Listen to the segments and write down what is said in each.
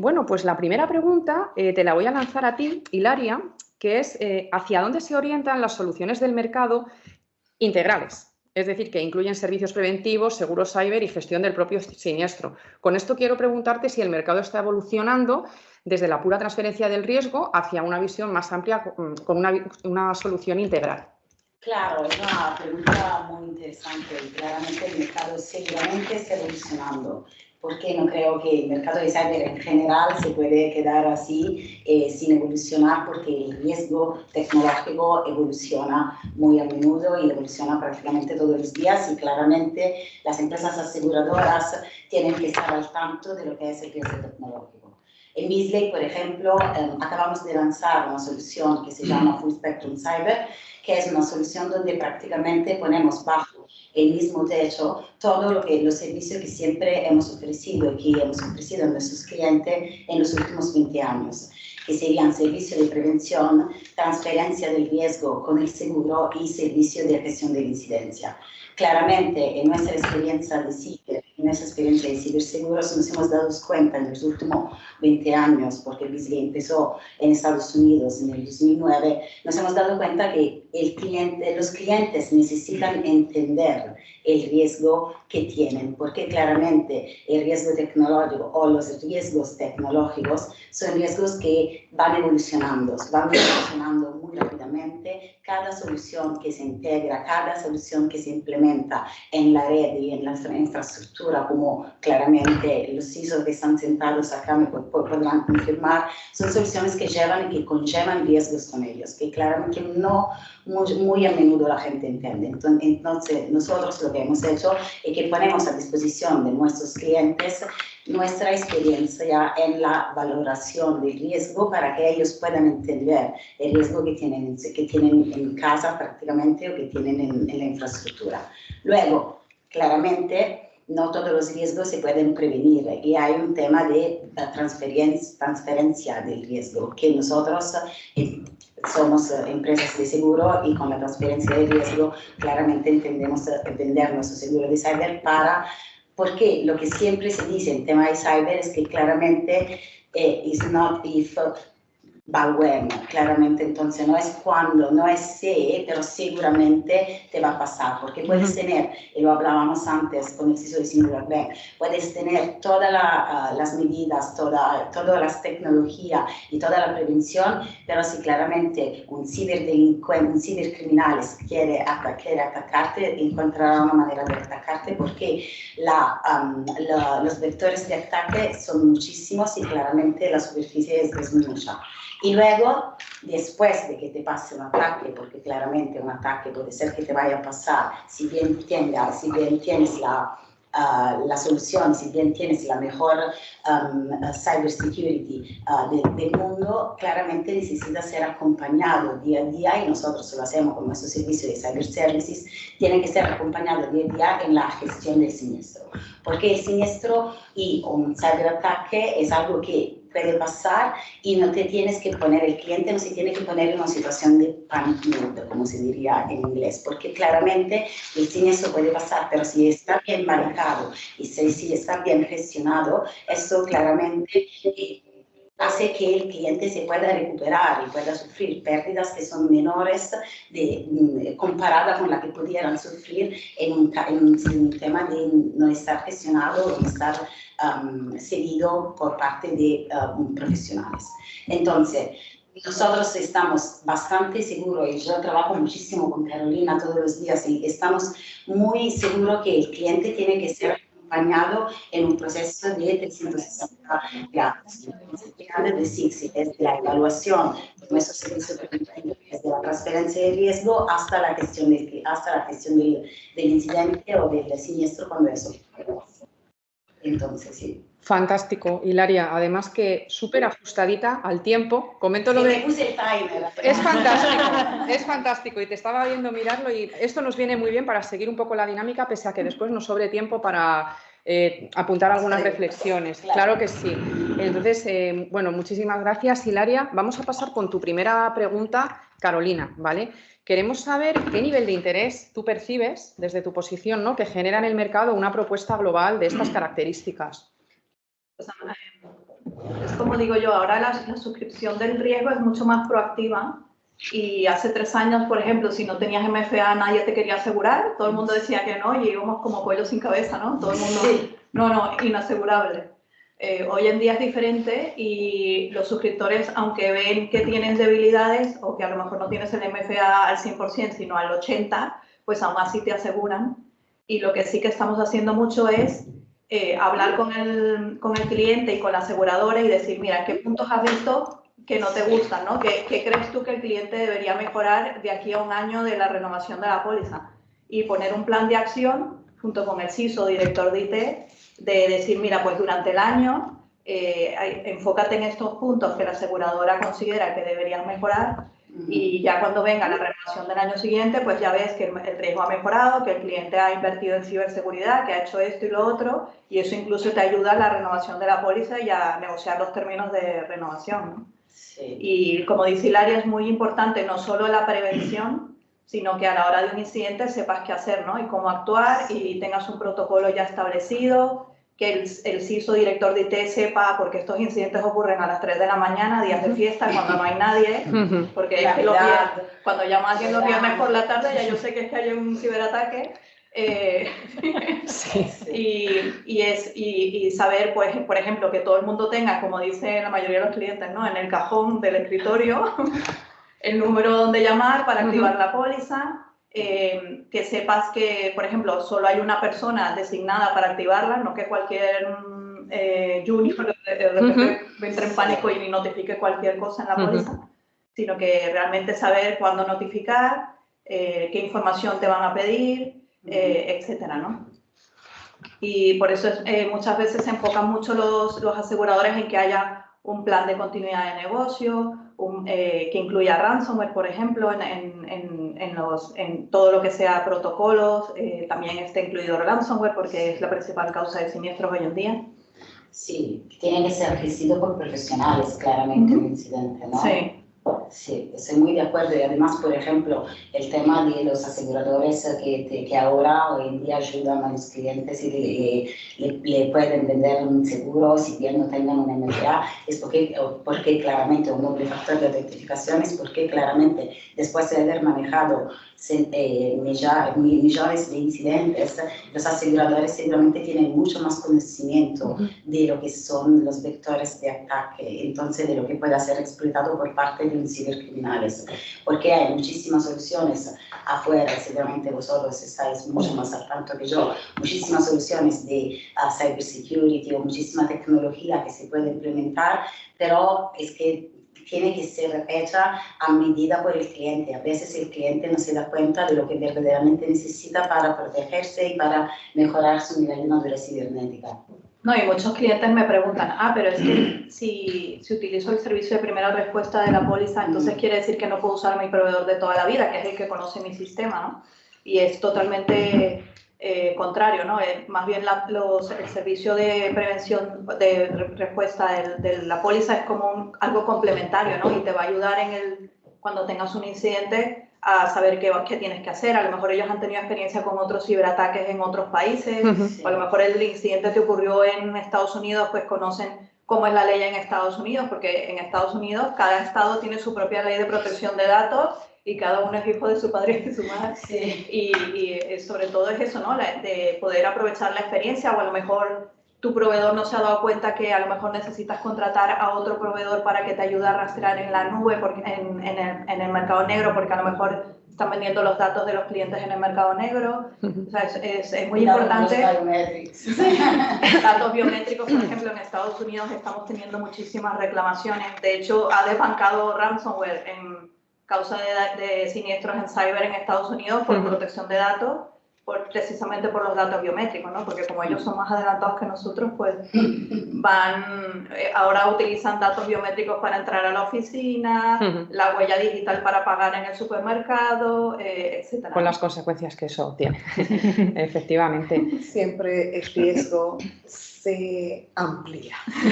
bueno, pues la primera pregunta te la voy a lanzar a ti, Hilaria, que es ¿hacia dónde se orientan las soluciones del mercado integrales? Es decir, que incluyen servicios preventivos, seguros cyber y gestión del propio siniestro. Con esto quiero preguntarte si el mercado está evolucionando desde la pura transferencia del riesgo hacia una visión más amplia con una solución integral. Claro, es una pregunta muy interesante y claramente el mercado seguramente está evolucionando, porque no creo que el mercado de cyber en general se puede quedar así sin evolucionar, porque el riesgo tecnológico evoluciona muy a menudo y evoluciona prácticamente todos los días y claramente las empresas aseguradoras tienen que estar al tanto de lo que es el riesgo tecnológico. En Beazley, por ejemplo, acabamos de lanzar una solución que se llama Full Spectrum Cyber, que es una solución donde prácticamente ponemos bajo el mismo techo todo los servicios que siempre hemos ofrecido y que hemos ofrecido a nuestros clientes en los últimos 20 años, que serían servicios de prevención, transferencia del riesgo con el seguro y servicio de gestión de la incidencia. Claramente, en nuestra experiencia de ciberseguros nos hemos dado cuenta en los últimos 20 años, porque Beazley empezó en Estados Unidos en el 2009, nos hemos dado cuenta que los clientes necesitan entender el riesgo que tienen, porque claramente el riesgo tecnológico o los riesgos tecnológicos son riesgos que van evolucionando muy rápidamente. Cada solución que se integra, cada solución que se implementa en la red y en la infraestructura, como claramente los CISO que están sentados acá me podrán confirmar, son soluciones que llevan y que conllevan riesgos con ellos, que claramente no muy a menudo la gente entiende. Entonces, nosotros lo que hemos hecho es que ponemos a disposición de nuestros clientes nuestra experiencia en la valoración del riesgo para que ellos puedan entender el riesgo que tienen en casa prácticamente o que tienen en la infraestructura. Luego, claramente, no todos los riesgos se pueden prevenir y hay un tema de transferencia del riesgo, que nosotros somos empresas de seguro y con la transferencia de riesgo claramente entendemos vender nuestro seguro de cyber porque lo que siempre se dice en tema de cyber es que claramente is not if but when, claramente entonces no es cuando, no es si, pero seguramente te va a pasar, porque puedes tener, y lo hablábamos antes con el CISO de Singular Bank, puedes tener todas las medidas, todas las tecnologías y toda la prevención, pero si claramente un ciberdelincuente, un cibercriminal quiere atacarte, encontrará una manera de atacarte porque los vectores de ataque son muchísimos y claramente la superficie es mucha. Y luego, después de que te pase un ataque, porque claramente un ataque puede ser que te vaya a pasar, si bien tienes la solución, si bien tienes la mejor cybersecurity del mundo, claramente necesita ser acompañado día a día y nosotros lo hacemos con nuestro servicio de cyber services, tiene que ser acompañado día a día en la gestión del siniestro, porque el siniestro y un cyberataque es algo que puede pasar y no te tienes que poner, el cliente no se tiene que poner en una situación de panic mode, como se diría en inglés, porque claramente el siniestro puede pasar, pero si está bien manejado y si está bien gestionado, eso claramente hace que el cliente se pueda recuperar y pueda sufrir pérdidas que son menores comparadas con las que pudieran sufrir en un tema de no estar gestionado o no estar seguido por parte de profesionales. Entonces, nosotros estamos bastante seguros, y yo trabajo muchísimo con Carolina todos los días, y estamos muy seguros que el cliente tiene que ser acompañado en un proceso de 360 grados. Es decir, desde la evaluación de nuestros servicios preventivos, desde la transferencia de riesgo hasta la gestión del incidente o del siniestro cuando eso ocurre. Entonces, sí. Fantástico, Hilaria. Además que súper ajustadita al tiempo. Comento lo Sí, de... me puse el timer. Es fantástico y te estaba viendo mirarlo y esto nos viene muy bien para seguir un poco la dinámica, pese a que después nos sobre tiempo para apuntar algunas reflexiones. Claro que sí. Entonces, bueno, muchísimas gracias, Hilaria. Vamos a pasar con tu primera pregunta, Carolina, ¿vale? Queremos saber qué nivel de interés tú percibes desde tu posición, ¿no?, que genera en el mercado una propuesta global de estas características. Es como digo yo, ahora la suscripción del riesgo es mucho más proactiva. Y hace 3 años, por ejemplo, si no tenías MFA, nadie te quería asegurar. Todo el mundo decía que no y íbamos como pollo sin cabeza, ¿no? Todo el mundo, no, inasegurable. Hoy en día es diferente y los suscriptores, aunque ven que tienen debilidades o que a lo mejor no tienes el MFA al 100%, sino al 80%, pues aún así te aseguran. Y lo que sí que estamos haciendo mucho es hablar con el cliente y con la aseguradora y decir, mira, ¿qué puntos has visto que no te gustan, ¿no? ¿Qué crees tú que el cliente debería mejorar de aquí a 1 año de la renovación de la póliza? Y poner un plan de acción junto con el CISO, director de IT, de decir, mira, pues durante el año enfócate en estos puntos que la aseguradora considera que deberían mejorar y ya cuando venga la renovación del año siguiente, pues ya ves que el riesgo ha mejorado, que el cliente ha invertido en ciberseguridad, que ha hecho esto y lo otro, y eso incluso te ayuda a la renovación de la póliza y a negociar los términos de renovación, ¿no? Sí. Y como dice Hilaria, es muy importante no solo la prevención, sino que a la hora de un incidente sepas qué hacer, ¿no? Y cómo actuar y tengas un protocolo ya establecido, que el CISO, director de IT, sepa, porque estos incidentes ocurren a las 3 de la mañana, días de fiesta, cuando no hay nadie, porque es que cuando llamo a alguien los viernes por la tarde, ya yo sé que es que hay un ciberataque. Y saber, pues, por ejemplo, que todo el mundo tenga, como dice la mayoría de los clientes, ¿no? En el cajón del escritorio, el número donde llamar para activar la póliza, que sepas que, por ejemplo, solo hay una persona designada para activarla, no que cualquier junior entre en pánico y notifique cualquier cosa en la póliza, sino que realmente saber cuándo notificar, qué información te van a pedir, etcétera, ¿no? Y por eso muchas veces se enfocan mucho los aseguradores en que haya un plan de continuidad de negocio, que incluya ransomware, por ejemplo, en todo lo que sea protocolos, también esté incluido el ransomware porque es la principal causa de siniestros hoy en día. Sí, tiene que ser gestido por profesionales, claramente, el incidente, ¿no? Sí. Sí, estoy muy de acuerdo y además, por ejemplo, el tema de los aseguradores que ahora hoy en día ayudan a los clientes y le pueden vender un seguro si bien no tengan una MFA, es porque claramente un doble factor de autentificación es porque claramente después de haber manejado millones de incidentes, los aseguradores seguramente tienen mucho más conocimiento de lo que son los vectores de ataque, entonces de lo que puede ser explotado por parte de un cibercriminales, porque hay muchísimas soluciones afuera, seguramente vosotros estáis mucho más al tanto que yo, muchísimas soluciones de cybersecurity o muchísima tecnología que se puede implementar, pero es que tiene que ser hecha a medida por el cliente. A veces el cliente no se da cuenta de lo que verdaderamente necesita para protegerse y para mejorar su nivel de madurez cibernética. No, y muchos clientes me preguntan, pero es que si utilizo el servicio de primera respuesta de la póliza, entonces quiere decir que no puedo usar mi proveedor de toda la vida, que es el que conoce mi sistema, ¿no? Y es totalmente contrario, ¿no? Más bien el servicio de prevención, de respuesta de la póliza es como algo complementario, ¿no? Y te va a ayudar cuando tengas un incidente a saber qué tienes que hacer. A lo mejor ellos han tenido experiencia con otros ciberataques en otros países, o a lo mejor el incidente te ocurrió en Estados Unidos, pues conocen cómo es la ley en Estados Unidos, porque en Estados Unidos cada estado tiene su propia ley de protección de datos y cada uno es hijo de su padre y de su madre. Sí. Y sobre todo es eso, ¿no? De poder aprovechar la experiencia, o a lo mejor tu proveedor no se ha dado cuenta que a lo mejor necesitas contratar a otro proveedor para que te ayude a rastrear en la nube, en el mercado negro, porque a lo mejor están vendiendo los datos de los clientes en el mercado negro. O sea, es muy importante. Datos biométricos, por ejemplo, en Estados Unidos estamos teniendo muchísimas reclamaciones. De hecho, ha desbancado ransomware en causa de siniestros en cyber en Estados Unidos por protección de datos, precisamente por los datos biométricos, ¿no? Porque como ellos son más adelantados que nosotros, pues ahora utilizan datos biométricos para entrar a la oficina, la huella digital para pagar en el supermercado, etc. Con las consecuencias que eso tiene, efectivamente. Siempre el riesgo se amplía. Sí,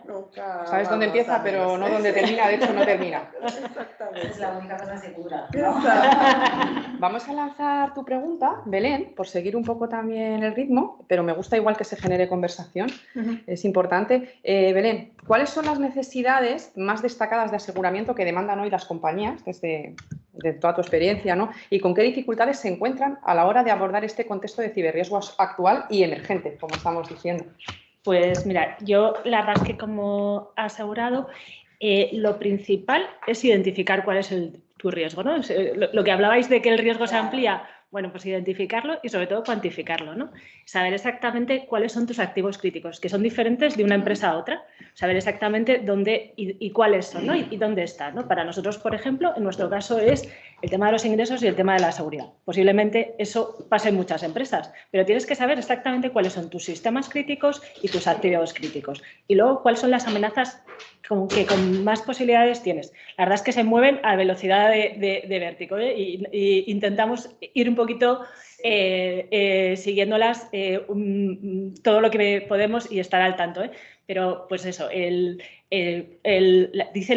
¿no? nunca Sabes dónde vamos empieza, a pero menos, no ¿eh? dónde termina, de hecho no termina. Exactamente. Es la única cosa segura, ¿no? Vamos a lanzar tu pregunta, Belén, por seguir un poco también el ritmo, pero me gusta igual que se genere conversación, es importante. Belén, ¿cuáles son las necesidades más destacadas de aseguramiento que demandan hoy las compañías desde toda tu experiencia, ¿no? Y con qué dificultades se encuentran a la hora de abordar este contexto de ciberriesgo actual y emergente, como estamos diciendo? Pues mira, yo la verdad es que como asegurado, lo principal es identificar cuál es tu riesgo, ¿no? Lo que hablabais de que el riesgo se amplía, bueno, pues identificarlo y sobre todo cuantificarlo, ¿no? Saber exactamente cuáles son tus activos críticos, que son diferentes de una empresa a otra, saber exactamente dónde y cuáles son, ¿no? Y dónde están, ¿no? Para nosotros, por ejemplo, en nuestro caso es el tema de los ingresos y el tema de la seguridad. Posiblemente eso pase en muchas empresas, pero tienes que saber exactamente cuáles son tus sistemas críticos y tus activos críticos. Y luego, cuáles son las amenazas que con más posibilidades tienes. La verdad es que se mueven a velocidad de vértigo, ¿eh? Y intentamos ir un poquito siguiéndolas todo lo que podemos y estar al tanto, ¿eh? Pero pues eso, dicen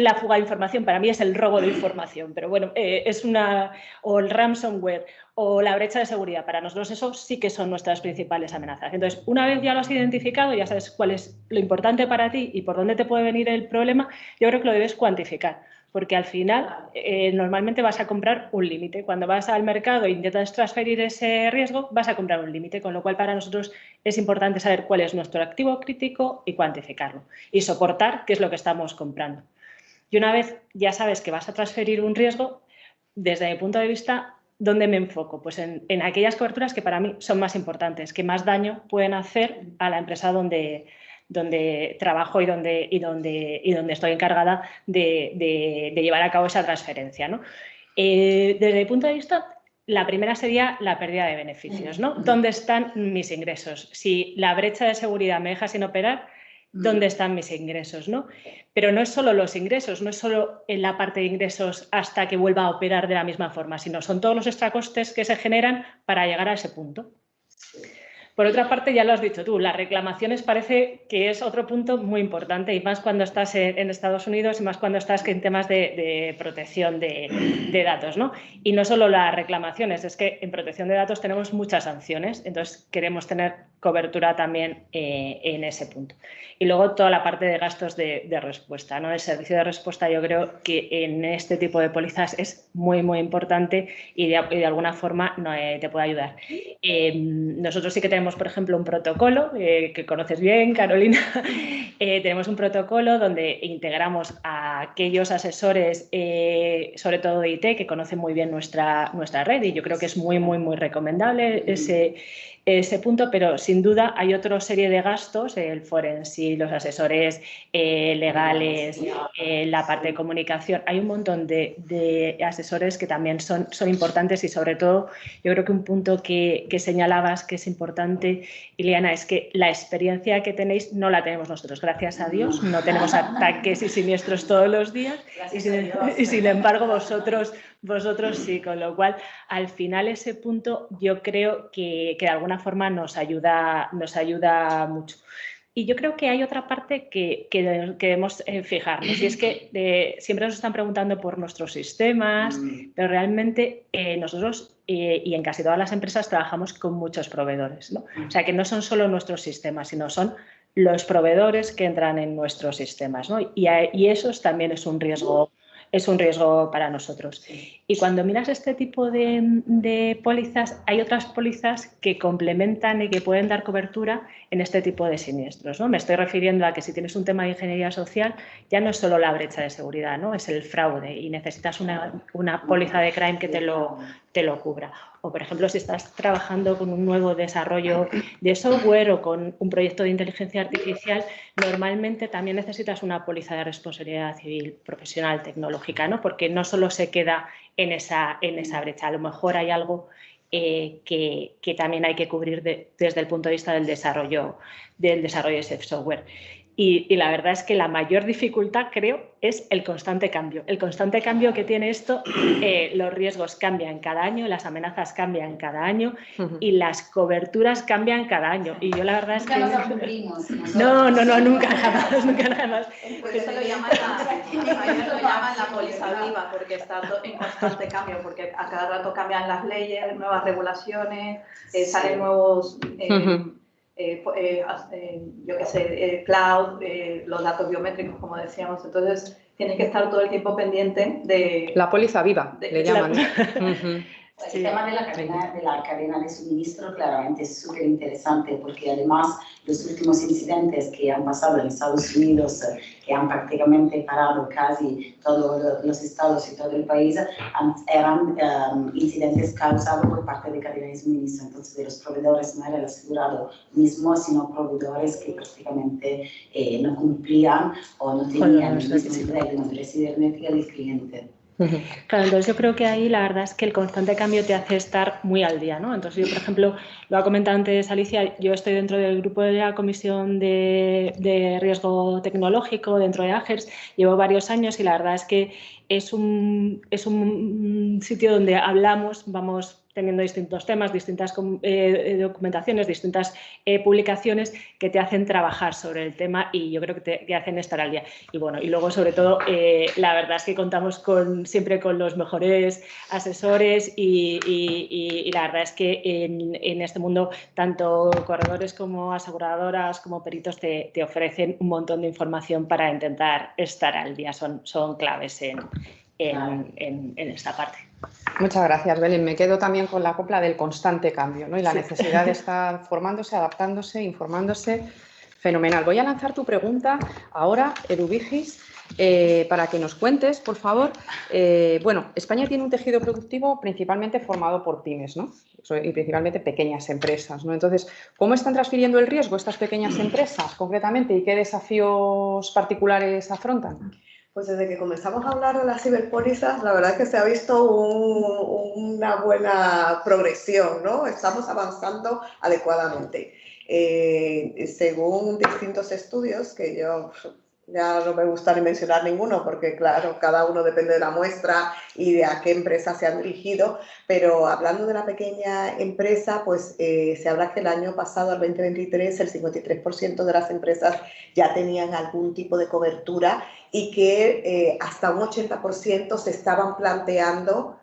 la fuga de información, para mí es el robo de información, pero bueno, o el ransomware o la brecha de seguridad, para nosotros eso sí que son nuestras principales amenazas. Entonces, una vez ya lo has identificado, ya sabes cuál es lo importante para ti y por dónde te puede venir el problema, yo creo que lo debes cuantificar, porque al final normalmente vas a comprar un límite. Cuando vas al mercado e intentas transferir ese riesgo, vas a comprar un límite, con lo cual para nosotros es importante saber cuál es nuestro activo crítico y cuantificarlo y soportar qué es lo que estamos comprando. Y una vez ya sabes que vas a transferir un riesgo, desde mi punto de vista, ¿dónde me enfoco? Pues en aquellas coberturas que para mí son más importantes, que más daño pueden hacer a la empresa donde trabajo y donde estoy encargada de llevar a cabo esa transferencia, ¿no? Desde mi punto de vista, la primera sería la pérdida de beneficios, ¿no? ¿Dónde están mis ingresos? Si la brecha de seguridad me deja sin operar, ¿dónde están mis ingresos, ¿no? Pero no es solo los ingresos, no es solo en la parte de ingresos hasta que vuelva a operar de la misma forma, sino son todos los extracostes que se generan para llegar a ese punto. Por otra parte, ya lo has dicho tú, las reclamaciones parece que es otro punto muy importante y más cuando estás en Estados Unidos y más cuando estás en temas de protección de datos, ¿no? Y no solo las reclamaciones, es que en protección de datos tenemos muchas sanciones, entonces queremos tener cobertura también en ese punto. Y luego toda la parte de gastos de respuesta, ¿no? El servicio de respuesta yo creo que en este tipo de pólizas es muy, muy importante y de alguna forma te puede ayudar. Nosotros sí que tenemos, por ejemplo, un protocolo que conoces bien, Carolina. Tenemos un protocolo donde integramos a aquellos asesores, sobre todo de IT, que conocen muy bien nuestra red y yo creo que es muy, muy, muy recomendable ese punto, pero sin duda hay otra serie de gastos, el forense, los asesores legales, la parte de comunicación. Hay un montón de asesores que también son importantes y sobre todo yo creo que un punto que señalabas que es importante, Ileana, es que la experiencia que tenéis no la tenemos nosotros, gracias a Dios, no tenemos ataques y siniestros todos los días y sin embargo vosotros sí, con lo cual al final ese punto yo creo que de alguna forma nos ayuda mucho. Y yo creo que hay otra parte que debemos fijarnos y es que siempre nos están preguntando por nuestros sistemas, pero realmente nosotros y en casi todas las empresas trabajamos con muchos proveedores, ¿no? O sea que no son solo nuestros sistemas, sino son los proveedores que entran en nuestros sistemas, ¿no? Y eso también es un riesgo para nosotros. Y cuando miras este tipo de pólizas, hay otras pólizas que complementan y que pueden dar cobertura en este tipo de siniestros, ¿no? Me estoy refiriendo a que si tienes un tema de ingeniería social, ya no es solo la brecha de seguridad, ¿no? Es el fraude y necesitas una póliza de crime que te lo cubra. O, por ejemplo, si estás trabajando con un nuevo desarrollo de software o con un proyecto de inteligencia artificial, normalmente también necesitas una póliza de responsabilidad civil profesional tecnológica, ¿no? Porque no solo se queda en esa brecha, a lo mejor hay algo que también hay que cubrir desde el punto de vista del desarrollo de ese software. Y la verdad es que la mayor dificultad, creo, es el constante cambio. El constante cambio que tiene esto, los riesgos cambian cada año, las amenazas cambian cada año y las coberturas cambian cada año. Y yo la verdad es que... No, nunca jamás. Pues eso lo llaman la póliza viva, porque está en constante cambio, porque a cada rato cambian las leyes, nuevas regulaciones, salen nuevos... yo qué sé, cloud, los datos biométricos, como decíamos. Entonces, tienes que estar todo el tiempo pendiente de... La póliza viva, le llaman. El tema de la cadena de suministro claramente es súper interesante porque además los últimos incidentes que han pasado en Estados Unidos, que han prácticamente parado casi todos los estados y todo el país, eran incidentes causados por parte de cadena de suministro. Entonces, de los proveedores no era el asegurado mismo, sino proveedores que prácticamente no cumplían o no tenían el mismo nivel de cibernética del cliente. Claro, entonces yo creo que ahí la verdad es que el constante cambio te hace estar muy al día, ¿no? Entonces yo, por ejemplo, lo ha comentado antes Alicia, yo estoy dentro del grupo de la Comisión de Riesgo Tecnológico dentro de AGERS, llevo varios años y la verdad es que es un sitio donde hablamos, vamos teniendo distintos temas, distintas documentaciones, distintas publicaciones que te hacen trabajar sobre el tema y yo creo que te hacen estar al día. Y bueno, y luego sobre todo la verdad es que contamos siempre con los mejores asesores y la verdad es que en este mundo tanto corredores como aseguradoras como peritos te ofrecen un montón de información para intentar estar al día, son claves en esta parte. Muchas gracias, Belén. Me quedo también con la copla del constante cambio, ¿no? Y la necesidad de estar formándose, adaptándose, informándose. Fenomenal. Voy a lanzar tu pregunta ahora, Eduvigis, para que nos cuentes, por favor. Bueno, España tiene un tejido productivo principalmente formado por pymes, ¿no? Y principalmente pequeñas empresas, ¿no? Entonces, ¿cómo están transfiriendo el riesgo estas pequeñas empresas concretamente y qué desafíos particulares afrontan? Pues desde que comenzamos a hablar de las ciberpólizas, la verdad es que se ha visto una buena progresión, ¿no? Estamos avanzando adecuadamente. Según distintos estudios, que yo ya no me gusta ni mencionar ninguno, porque claro, cada uno depende de la muestra y de a qué empresa se han dirigido, pero hablando de la pequeña empresa, pues se habla que el año pasado, el 2023, el 53% de las empresas ya tenían algún tipo de cobertura y que hasta un 80% se estaban planteando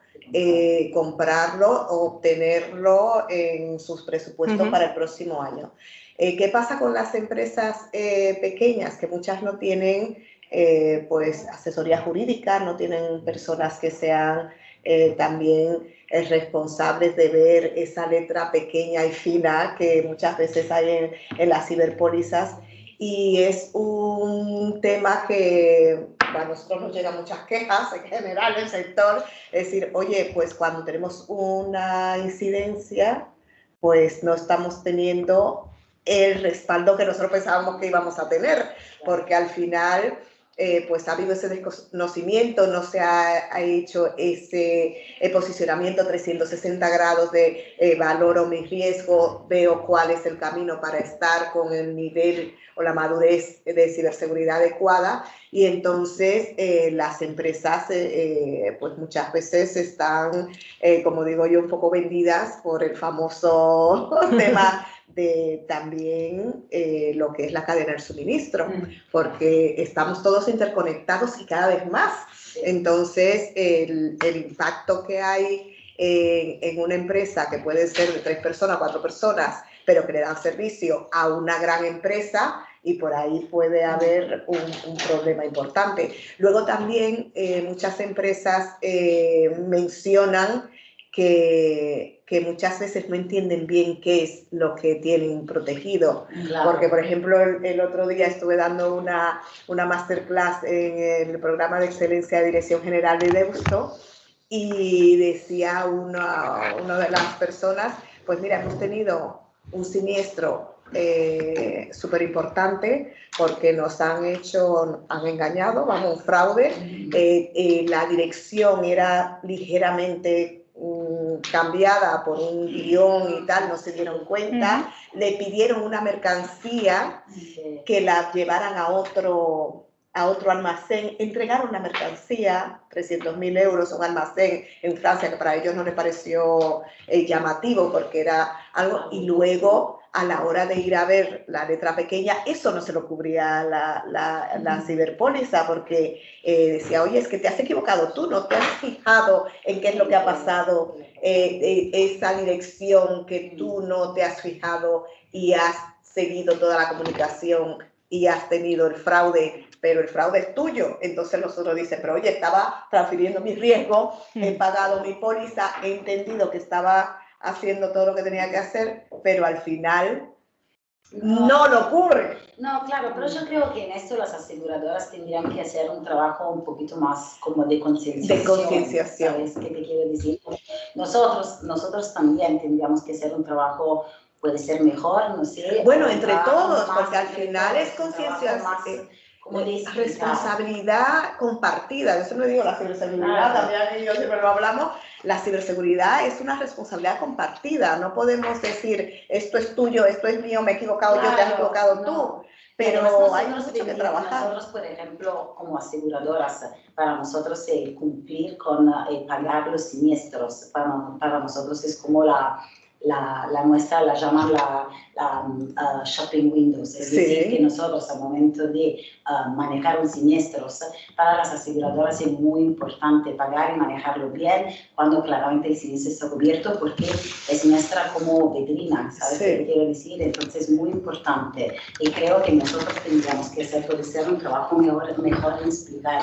comprarlo o obtenerlo en sus presupuestos para el próximo año. ¿Qué pasa con las empresas pequeñas? Que muchas no tienen pues asesoría jurídica, no tienen personas que sean también responsables de ver esa letra pequeña y fina que muchas veces hay en las ciberpólizas. Y es un tema que a nosotros nos llegan muchas quejas en general del sector, es decir, oye, pues cuando tenemos una incidencia, pues no estamos teniendo el respaldo que nosotros pensábamos que íbamos a tener, porque al final pues ha habido ese desconocimiento, no se ha hecho ese posicionamiento 360 grados de valoro mi riesgo, veo cuál es el camino para estar con el nivel o la madurez de ciberseguridad adecuada y entonces las empresas pues muchas veces están, como digo yo, un poco vendidas por el famoso tema de también lo que es la cadena del suministro, porque estamos todos interconectados y cada vez más. Entonces, el impacto que hay en una empresa que puede ser de 3 personas, 4 personas, pero que le dan servicio a una gran empresa y por ahí puede haber un problema importante. Luego también muchas empresas mencionan que muchas veces no entienden bien qué es lo que tienen protegido. Claro. Porque, por ejemplo, el otro día estuve dando una masterclass en el programa de excelencia de Dirección General de Deusto y decía una de las personas, pues mira, hemos tenido un siniestro súper importante porque nos han engañado, vamos, un fraude. La dirección era ligeramente cambiada por un guión y tal, no se dieron cuenta, le pidieron una mercancía que la llevaran a otro almacén, entregaron la mercancía, 300.000 euros, un almacén en Francia que para ellos no les pareció llamativo porque era algo, y luego a la hora de ir a ver la letra pequeña, eso no se lo cubría la ciberpóliza porque decía, oye, es que te has equivocado tú, no te has fijado en qué es lo que ha pasado, esa dirección que tú no te has fijado y has seguido toda la comunicación y has tenido el fraude, pero el fraude es tuyo. Entonces los otros dicen, pero oye, estaba transfiriendo mi riesgo, he pagado mi póliza, he entendido que estaba haciendo todo lo que tenía que hacer, pero al final no lo ocurre. No, claro, pero yo creo que en esto las aseguradoras tendrían que hacer un trabajo un poquito más como de concienciación. De concienciación. ¿Sabes qué te quiero decir? Nosotros también tendríamos que hacer un trabajo, puede ser mejor, no sé. Bueno, entre todos, porque al final es concienciación. Responsabilidad compartida, eso no digo la ciberseguridad, también yo siempre lo hablamos, la ciberseguridad es una responsabilidad compartida, no podemos decir esto es tuyo, esto es mío, me he equivocado yo, te has equivocado tú, pero hay mucho que trabajar. Nosotros, por ejemplo, como aseguradoras, para nosotros cumplir con pagar los siniestros, para nosotros es como la nuestra, la llaman la shopping windows, es decir, que nosotros al momento de manejar un siniestro, para las aseguradoras es muy importante pagar y manejarlo bien cuando claramente el siniestro está cubierto porque es nuestra como vitrina, ¿sabes qué quiero decir? Entonces es muy importante y creo que nosotros tendríamos que hacer, puede ser un trabajo mejor en explicar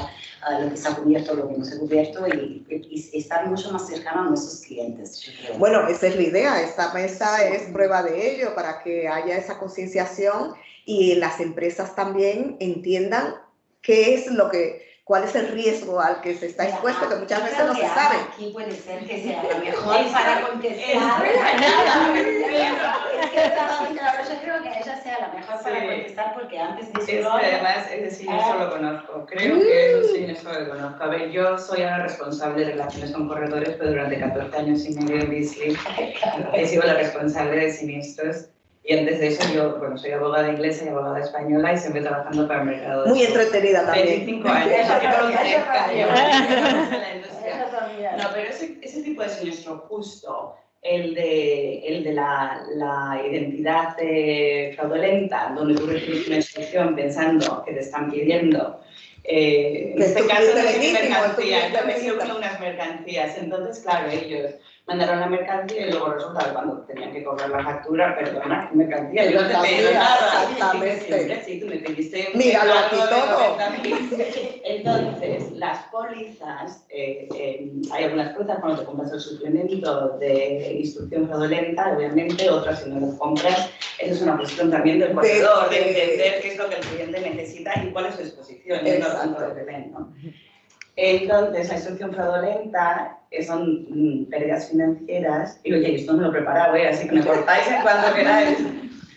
lo que está cubierto, lo que no está cubierto y estar mucho más cercano a nuestros clientes, yo creo. Bueno, esa es la idea, esta mesa es prueba de ello para que haya esa concienciación y las empresas también entiendan qué es cuál es el riesgo al que se está expuesto, que muchas veces no se sabe. Aquí puede ser que sea la mejor para contestar. Yo creo que ella sea la mejor para contestar porque antes de eso... Además, ese siniestro lo conozco. Creo que es un siniestro que conozco. A ver, yo soy ahora responsable de relaciones con corredores, pero durante 14 años y medio en Beazley he sido la responsable de siniestros. Y antes de eso, yo, bueno, soy abogada inglesa y abogada española y siempre trabajando para el mercado. Muy entretenida también. 25 años. No, pero ese tipo de siniestro justo, el de la identidad fraudulenta, donde tú recibes una instrucción pensando que te están pidiendo, en este caso no es mercancía, yo me sirvo unas mercancías. Entonces, claro, ellos mandaron la mercancía y luego resulta que cuando tenían que cobrar la factura, perdona, ¿qué mercancía? Yo no te pedí nada. Exactamente. Sí, tú me pediste... Míralo aquí todo. Entonces, las pólizas, hay algunas pólizas cuando te compras el suplemento de instrucción fraudulenta, obviamente, otras si no lo compras, eso es una cuestión también del corredor, de entender qué es lo que el cliente necesita y cuál es su exposición. ¿No? Entonces, la instrucción fraudulenta son pérdidas financieras, y oye, esto me lo he preparado, así que me cortáis en cuanto queráis,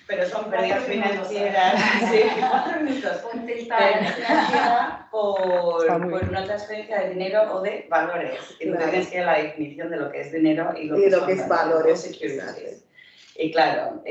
pero son pérdidas financieras, sí, 4 minutos, pérdidas financieras por una transferencia de dinero o de valores, y tú tienes que ir a la definición de lo que es dinero y lo que es valores. Y claro,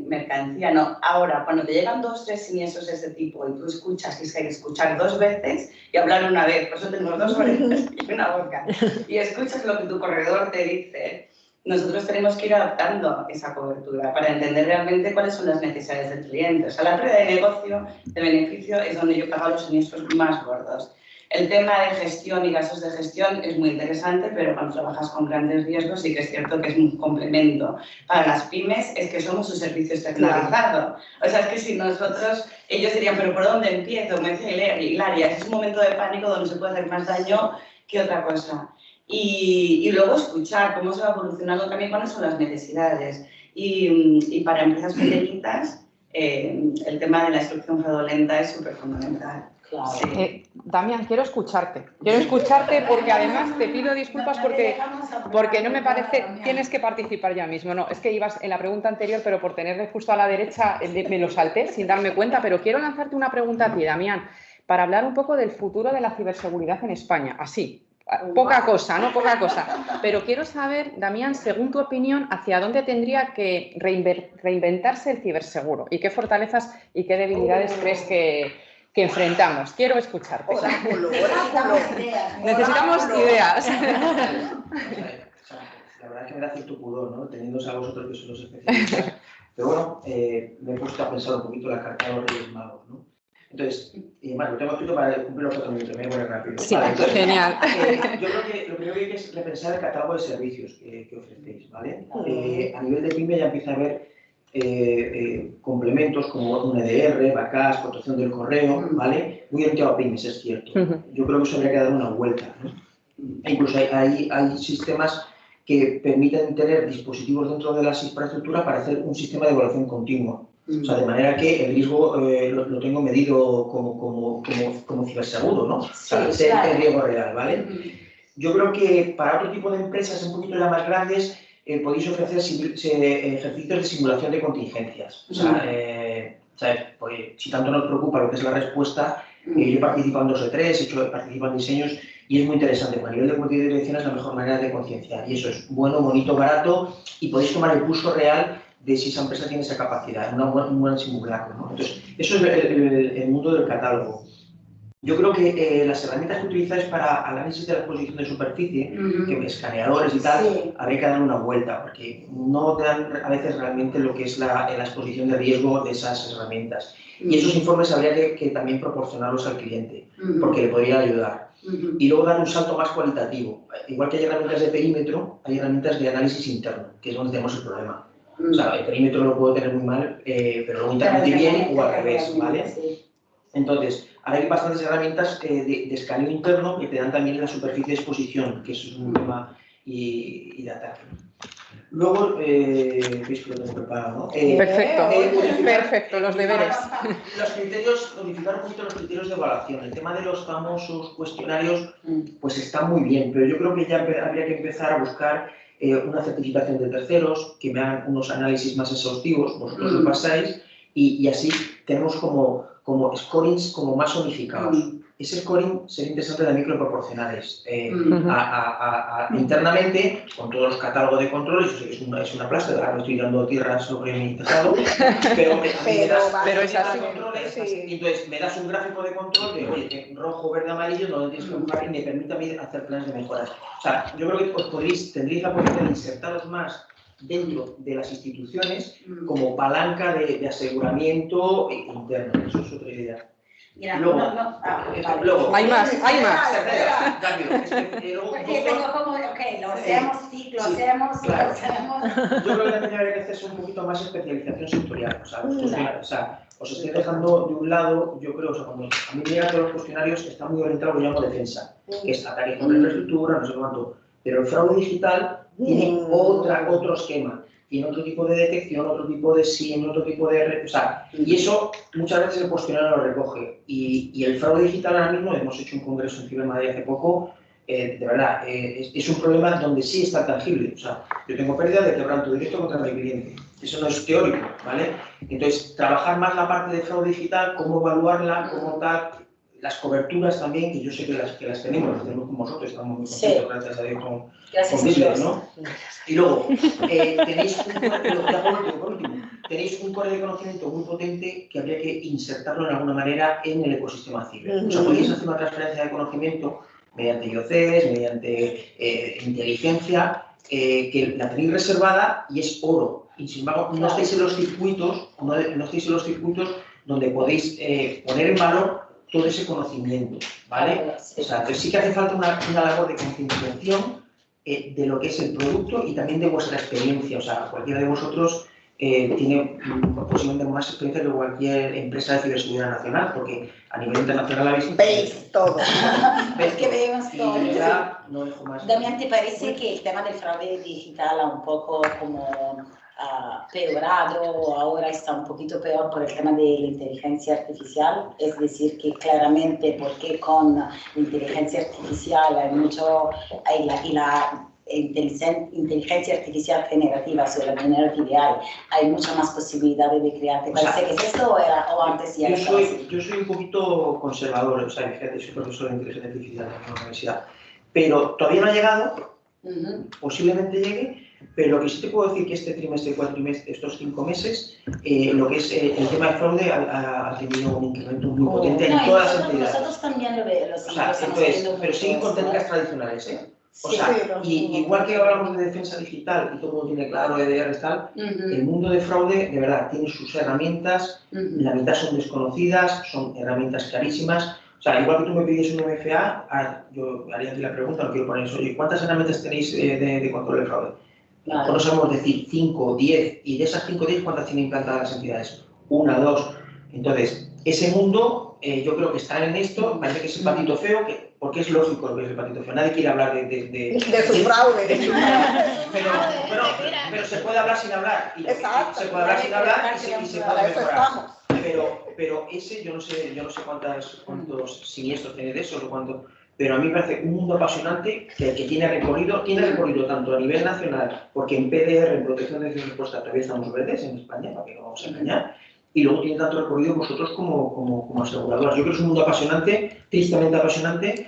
mercancía no. Ahora, cuando te llegan 2 o 3 siniestros de ese tipo y tú escuchas, que hay que escuchar 2 veces y hablar una vez, por eso tenemos 2 orejas y una boca, y escuchas lo que tu corredor te dice, nosotros tenemos que ir adaptando esa cobertura para entender realmente cuáles son las necesidades del cliente. O sea, la pérdida de negocio, de beneficio, es donde yo pago los siniestros más gordos. El tema de gestión y gastos de gestión es muy interesante, pero cuando trabajas con grandes riesgos sí que es cierto que es un complemento. Para las pymes es que somos un servicio externalizado. O sea, es que si nosotros, ellos dirían, pero ¿por dónde empiezo? Me dice Hilaria, es un momento de pánico donde se puede hacer más daño que otra cosa. Y luego escuchar cómo se va evolucionando también, cuáles son las necesidades. Y para empresas pequeñitas, el tema de la instrucción fraudulenta es súper fundamental. Claro. Damián, quiero escucharte porque además te pido disculpas porque no me parece, tienes que participar ya mismo, no, es que ibas en la pregunta anterior, pero por tenerle justo a la derecha me lo salté sin darme cuenta, pero quiero lanzarte una pregunta a ti, Damián, para hablar un poco del futuro de la ciberseguridad en España, así, poca cosa, ¿no? Poca cosa. Pero quiero saber, Damián, según tu opinión, ¿hacia dónde tendría que reinventarse el ciberseguro? ¿Y qué fortalezas y qué debilidades crees que enfrentamos? Quiero escucharte. Oráculo. Necesitamos ideas. La verdad es que me da cierto pudor, ¿no? Teniéndose a vosotros que sois los especialistas. Pero bueno, me he puesto a pensar un poquito la carta de los Reyes Magos, ¿no? Entonces, bueno, lo tengo escrito para cumplir los 4 minutos, me voy a poner rápido. Sí, vale, entonces, genial. Yo creo que lo primero que hay que es repensar el catálogo de servicios que ofrecéis, ¿vale? A nivel de PYME ya empieza a haber complementos como un EDR, backups, protección del correo, ¿vale? Muy orientado a pymes, es cierto. Yo creo que eso habría que dar una vuelta, ¿no? E incluso hay sistemas que permiten tener dispositivos dentro de las infraestructuras para hacer un sistema de evaluación continua. O sea, de manera que el riesgo lo tengo medido como ciberseguro, ¿no? O sea, Sí, ser claro. el riesgo real, ¿vale? Yo creo que para otro tipo de empresas un poquito ya más grandes podéis ofrecer ejercicios de simulación de contingencias. O sea, ¿sabes? Pues, si tanto nos preocupa lo que es la respuesta, yo he participado en 2 de 3, he participado en diseños y es muy interesante. A nivel de comité de dirección es la mejor manera de concienciar y eso es bueno, bonito, barato y podéis tomar el pulso real de si esa empresa tiene esa capacidad, un buen simulacro, ¿no? Entonces, eso es el mundo del catálogo. Yo creo que las herramientas que utilizáis para análisis de la exposición de superficie, que escaneadores y tal, Sí. habría que darle una vuelta, porque no te dan a veces realmente lo que es la exposición de riesgo de esas herramientas. Y esos informes habría que también proporcionarlos al cliente, porque le podría ayudar. Y luego dar un salto más cualitativo. Igual que hay herramientas de perímetro, hay herramientas de análisis interno, que es donde tenemos el problema. O sea, el perímetro lo puedo tener muy mal, pero luego internet bien o al revés, ¿vale? Entonces, ahora hay bastantes herramientas de escaneo interno que te dan también la superficie de exposición, que eso es un tema y de ataque. Luego, veis que lo tengo preparado, ¿no? Perfecto, los deberes. Los criterios, modificar un poquito los criterios de evaluación. El tema de los famosos cuestionarios, pues está muy bien, pero yo creo que ya habría que empezar a buscar una certificación de terceros, que me hagan unos análisis más exhaustivos, vosotros lo pasáis, y así tenemos como scorings como más unificados. Ese scoring sería interesante también que lo proporcionáis internamente, con todos los catálogos de control. Yo sé que es una plasta, ahora me estoy dando tierra sobre mi tejado, pero es así. Y entonces me das un gráfico de control de, oye, rojo, verde, amarillo, donde tienes que jugar y me permite a mí hacer planes de mejoras. O sea, yo creo que tendréis la posibilidad de insertaros más dentro de las instituciones como palanca de aseguramiento interno. Eso es otra idea. Luego, hay más. Rápido. Porque tengo como, lo hacemos, sí, lo hacemos. Yo creo que también habría que hacerse un poquito más especialización sectorial. O sea, os estoy dejando de un lado, yo creo, o sea, cuando a mí me llegan todos los cuestionarios, está muy orientado lo que llamo defensa, que es ataque contra la infraestructura, no sé cuánto. Pero el fraude digital tiene otro esquema, tiene otro tipo de detección, otro tipo de SIEM, otro tipo de... O sea, y eso muchas veces el cuestionario lo recoge. Y el fraude digital ahora mismo, hemos hecho un congreso en Cibermadrid hace poco, de verdad, es un problema donde sí está tangible. O sea, yo tengo pérdida de quebranto directo contra mi cliente. Eso no es teórico, ¿vale? Entonces, trabajar más la parte de fraude digital, cómo evaluarla, cómo tal... Las coberturas también, que yo sé que las tenemos con vosotros, estamos muy contentos, gracias a Dios, con Business, ¿no? Y luego, tenéis un core de conocimiento muy potente que habría que insertarlo en alguna manera en el ecosistema ciber. O sea, podéis hacer una transferencia de conocimiento mediante IoCs, mediante inteligencia, que la tenéis reservada y es oro. Y sin embargo, no estáis en los circuitos, donde podéis poner en valor todo ese conocimiento, ¿vale? O sea, entonces sí que hace falta una labor de concienciación de lo que es el producto y también de vuestra experiencia. O sea, cualquiera de vosotros tiene posiblemente más experiencia que cualquier empresa de ciberseguridad nacional, porque a nivel internacional veis todo. Es que vemos todo. Y ya no dejo más. Damián, ¿te parece que el tema del fraude digital ha un poco como peorado, ahora está un poquito peor por el tema de la inteligencia artificial? Es decir, que claramente, porque con la inteligencia artificial hay la inteligencia artificial generativa, sobre la generative AI, hay mucha más posibilidades de crear. ¿Te parece que es esto o antes ya? Yo soy un poquito conservador, o sea, fíjate, soy profesor de inteligencia artificial en la universidad. pero todavía no ha llegado, posiblemente llegue, pero lo que sí te puedo decir que este trimestre, cuatrimestre, estos 5 meses, lo que es el tema de fraude ha tenido un incremento muy potente en todas las entidades. Nosotros también lo O sea, entonces, pero siguen con técnicas tradicionales, ¿eh? O sea, igual que hablamos de defensa digital y todo el mundo tiene claro EDR y tal, el mundo de fraude, de verdad, tiene sus herramientas, la mitad son desconocidas, son herramientas carísimas. O sea, igual que tú me pides un MFA, yo haría aquí la pregunta, no quiero poner eso, oye, ¿cuántas herramientas tenéis de control de fraude? Claro. No sabemos decir 5 o 10, y de esas 5 o 10, ¿cuántas tienen implantadas las entidades? 1, 2. Entonces, ese mundo, yo creo que está en esto, parece que es el patito feo, porque es lógico que es el patito feo. Nadie quiere hablar de su fraude. Pero se puede hablar sin hablar. Exacto. Se puede hablar sin hablar y se puede mejorar. Pero ese, yo no sé cuántos siniestros tiene de eso, o cuánto. Pero a mí me parece un mundo apasionante que tiene recorrido tanto a nivel nacional, porque en PDR, en protección de respuesta, todavía estamos verdes en España, para que no vamos a engañar, y luego tiene tanto recorrido vosotros como aseguradoras. Yo creo que es un mundo apasionante, tristemente apasionante.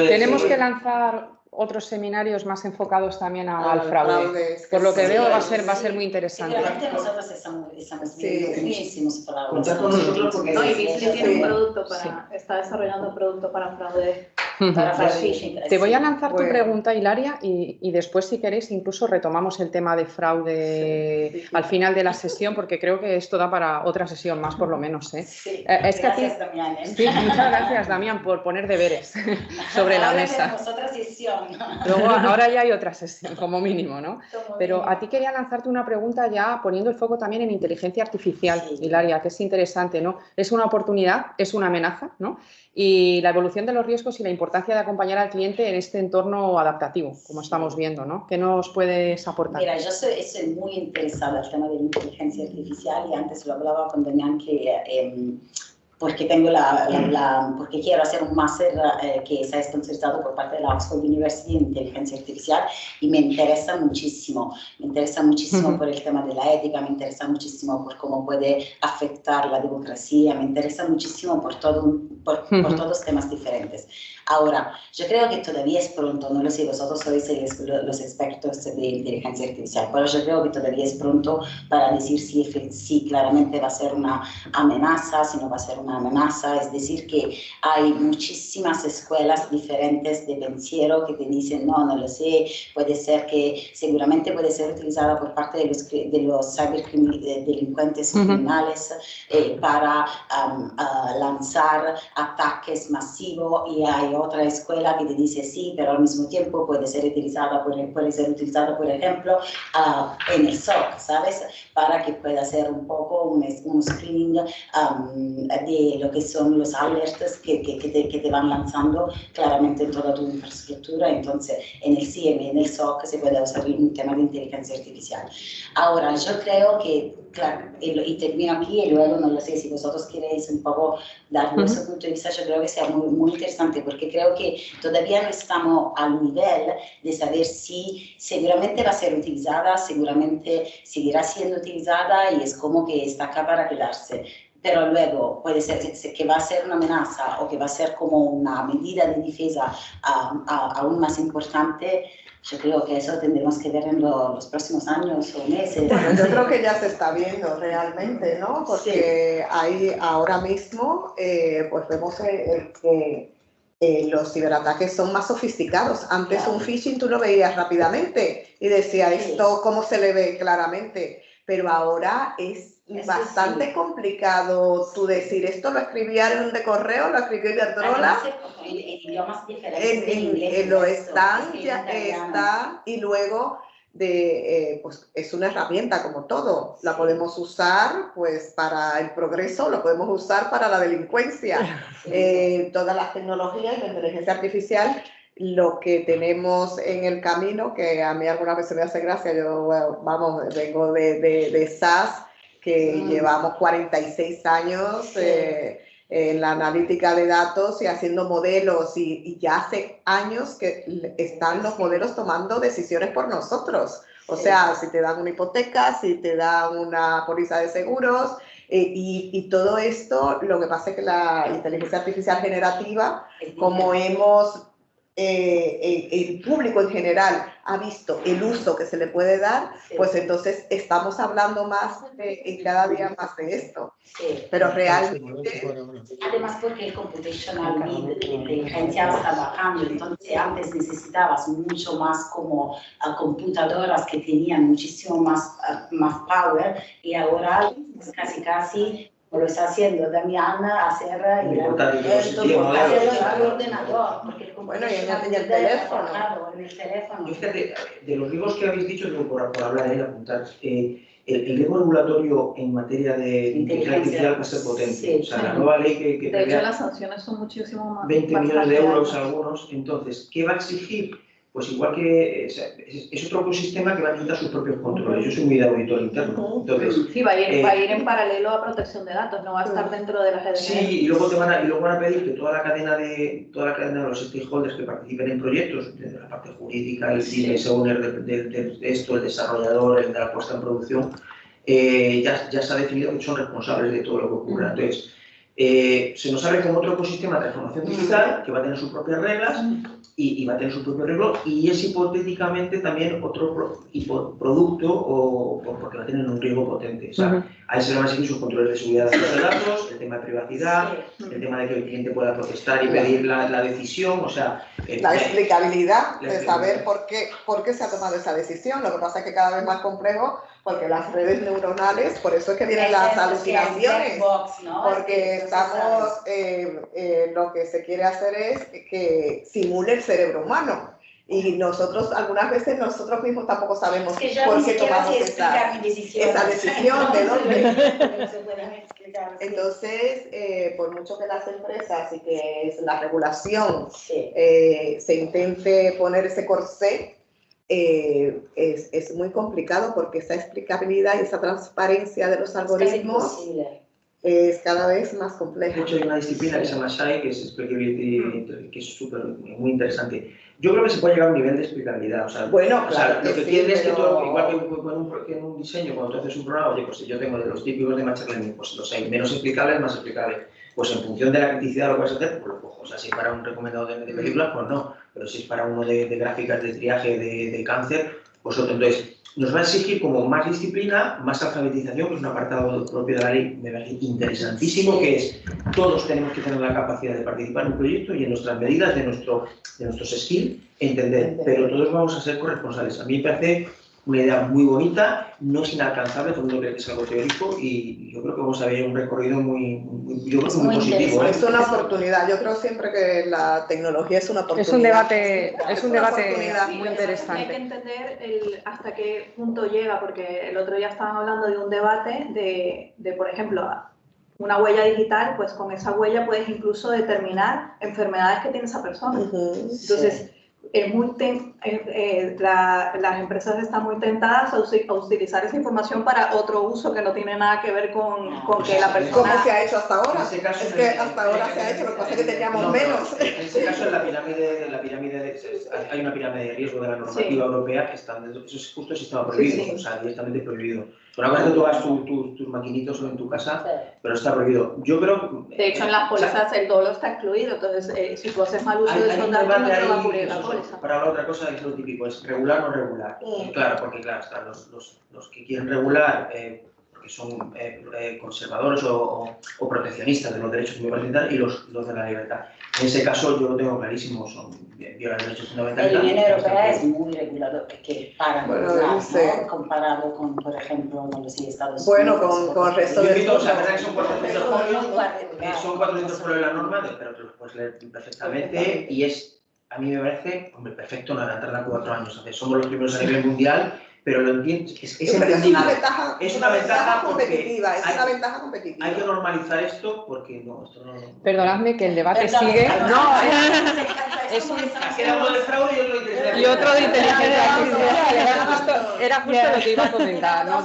Tenemos que lanzar otros seminarios más enfocados también al fraude. Por lo que veo va a ser muy interesante. Realmente nosotros estamos viendo muchísimos fraudes. Contad con nosotros porque... No, y Beasley tiene un producto está desarrollando un producto para fraude. Para phishing. Te voy a lanzar tu pregunta, Hilaria, y después, si queréis, incluso retomamos el tema de fraude al final de la sesión, porque creo que esto da para otra sesión más, por lo menos. Sí, es que gracias, Damián. Sí, muchas gracias, Damián, por poner deberes sobre la mesa. Tenemos otra sesión. Luego, ahora ya hay otra sesión, como mínimo, ¿no? Pero a ti quería lanzarte una pregunta ya poniendo el foco también en inteligencia artificial, Hilaria, que es interesante, ¿no? Es una oportunidad, es una amenaza, ¿no? Y la evolución de los riesgos y la importancia de acompañar al cliente en este entorno adaptativo, como estamos viendo, ¿no? ¿Qué nos puedes aportar? Mira, yo soy muy interesada en el tema de la inteligencia artificial y antes lo hablaba con Damián que porque tengo porque quiero hacer un máster que está sponsorizado por parte de la Oxford University en inteligencia artificial y me interesa muchísimo por el tema de la ética, me interesa muchísimo por cómo puede afectar la democracia, me interesa muchísimo por todos temas diferentes. Ahora, yo creo que todavía es pronto, no lo sé, vosotros sois los expertos de inteligencia artificial, pero yo creo que todavía es pronto para decir si claramente va a ser una amenaza, si no va a ser una amenaza. Es decir, que hay muchísimas escuelas diferentes de pensiero que te dicen, no lo sé, puede ser que seguramente puede ser utilizada por parte de los ciberdelincuentes criminales para lanzar ataques masivos, y hay otra escuela que te dice sí, pero al mismo tiempo puede ser utilizada, por ejemplo, en el SOC, ¿sabes? Para que pueda hacer un poco un screening de lo que son los alertas que te van lanzando claramente en toda tu infraestructura. Entonces, en el CIEM y en el SOC se puede usar un tema de inteligencia artificial. Ahora, yo creo que, claro, y termino aquí y luego no lo sé, si vosotros queréis un poco dar vuestro punto de vista, yo creo que sea muy, muy interesante, porque creo que todavía no estamos al nivel de saber si seguramente va a ser utilizada, seguramente seguirá siendo utilizada y es como que está acá para quedarse. Pero luego puede ser que va a ser una amenaza o que va a ser como una medida de defensa aún más importante. Yo creo que eso tendremos que ver en los próximos años o meses. Bueno, yo creo que ya se está viendo realmente, ¿no? Porque hay ahora mismo, pues vemos que los ciberataques son más sofisticados. Antes un phishing tú lo veías rápidamente y decía esto cómo se le ve claramente, pero ahora es bastante complicado tú decir esto lo escribía en un de correo, lo escribió Iberdrola, en idiomas diferentes, lo están, ya está, y luego pues es una herramienta como todo, la podemos usar pues para el progreso, lo podemos usar para la delincuencia, todas las tecnologías y la inteligencia artificial. Lo que tenemos en el camino, que a mí algunas veces me hace gracia, yo vengo de SAS, que llevamos 46 años en la analítica de datos y haciendo modelos, y ya hace años que están los modelos tomando decisiones por nosotros. O sea, si te dan una hipoteca, si te dan una póliza de seguros, y todo esto, lo que pasa es que la inteligencia artificial generativa, como hemos el público en general ha visto el uso que se le puede dar, pues entonces estamos hablando más cada día más de esto. Sí. Pero realmente... Además porque el computational need de gente ya está bajando, entonces antes necesitabas mucho más como computadoras que tenían muchísimo más power y ahora es casi como lo está haciendo Damián, hacer el ordenador, porque bueno, y en el teléfono. En el teléfono. Fíjate, de los riesgos que habéis dicho, por hablar y apuntar, el riesgo regulatorio en materia de inteligencia artificial va a ser potente. Sí, o sea, la nueva ley que de hecho, las sanciones son muchísimo más. 20 millones de euros algunos. Entonces, ¿qué va a exigir? Pues igual que es otro ecosistema que va a necesitar sus propios controles. Yo soy muy de auditor interno. Entonces, sí, va a ir en paralelo a protección de datos, no va a estar dentro de la GDPR. Sí, y luego van a pedir que toda la cadena de los stakeholders que participen en proyectos, desde la parte jurídica, el business owner de esto, el desarrollador, el de la puesta en producción, ya se ha definido que son responsables de todo lo que ocurra. Entonces, se nos abre como otro ecosistema de transformación digital que va a tener sus propias reglas y va a tener su propio arreglo, y es hipotéticamente también otro producto porque va a tener un riesgo potente. O sea, ahí se le van a seguir sus controles de seguridad de los datos, el tema de privacidad, el tema de que el cliente pueda protestar y pedir la decisión, o sea... la explicabilidad de saber por qué se ha tomado esa decisión. Lo que pasa es que cada vez más complejo, porque las redes neuronales, por eso es que vienen las alucinaciones, porque estamos, lo que se quiere hacer es que simule el cerebro humano. Y nosotros, algunas veces, nosotros mismos tampoco sabemos por qué tomamos esa decisión, de dónde. Entonces, por mucho que las empresas y que la regulación se intente poner ese corsé, es muy complicado porque esa explicabilidad y esa transparencia de los algoritmos es cada vez más compleja. De hecho, hay una disciplina que se llama SHAI, que es Explainability, que es muy interesante. Yo creo que se puede llegar a un nivel de explicabilidad. O sea, bueno, claro, lo que quiere es que todo, igual que en un diseño, cuando tú haces un programa, oye, pues si yo tengo de los típicos de Machine Learning, pues los hay menos explicables, más explicables. Pues en función de la criticidad lo que vas a hacer, pues lo cojo. O sea, si es para un recomendado de películas, pues no. Pero si es para uno de gráficas de triaje de cáncer, pues otro. Entonces, nos va a exigir como más disciplina, más alfabetización, que es un apartado propio de la ley, me parece interesantísimo, que es todos tenemos que tener la capacidad de participar en un proyecto y en nuestras medidas de nuestros skills entender, pero todos vamos a ser corresponsables. A mí me parece una idea muy bonita, no es inalcanzable, todo el mundo cree que es algo teórico y yo creo que vamos a ver un recorrido muy positivo. Es una oportunidad, yo creo siempre que la tecnología es una oportunidad. Es un debate muy interesante. Hay que entender hasta qué punto llega, porque el otro día estaban hablando de un debate de por ejemplo, una huella digital, pues con esa huella puedes incluso determinar enfermedades que tiene esa persona. Entonces, las empresas están muy tentadas a utilizar esa información para otro uso que no tiene nada que ver con que la persona... ¿Cómo se ha hecho hasta ahora? En ese caso, es que hasta ahora se ha hecho, lo que pasa es que teníamos menos. En ese caso, en la pirámide hay una pirámide de riesgo de la normativa europea que está, eso es justo el sistema prohibido, o sea, directamente prohibido. Una cosa es que tú hagas tus maquinitos en tu casa, pero está prohibido. Yo creo... De hecho, en las pólizas el dolo está excluido, entonces si tú haces mal uso de esos datos, no te va a cubrir la póliza. Para hablar otra cosa, es lo típico, es regular o no regular. Claro, porque claro, están los que quieren regular, porque son conservadores o proteccionistas de los derechos fundamentales y los de la libertad. En ese caso, yo lo tengo clarísimo, violan derechos fundamentales. La Unión Europea es muy regulador, que para regular, ¿no? Comparado con, por ejemplo, con los Estados Unidos. Bueno, con el resto del mundo. O sea, verdad que son 400 folios, son 400 folios la norma, pero te los puedes leer perfectamente y es, a mí me parece, hombre, perfecto, no adelantarla 4 años. Somos los primeros a nivel mundial, pero lo entiendo, es entendible. Es una ventaja competitiva, una ventaja competitiva. Hay que normalizar esto porque esto no... Perdonadme que el debate sigue. No, es un... Era uno de fraude y otro de inteligencia artificial. Era justo lo que iba a comentar, ¿no?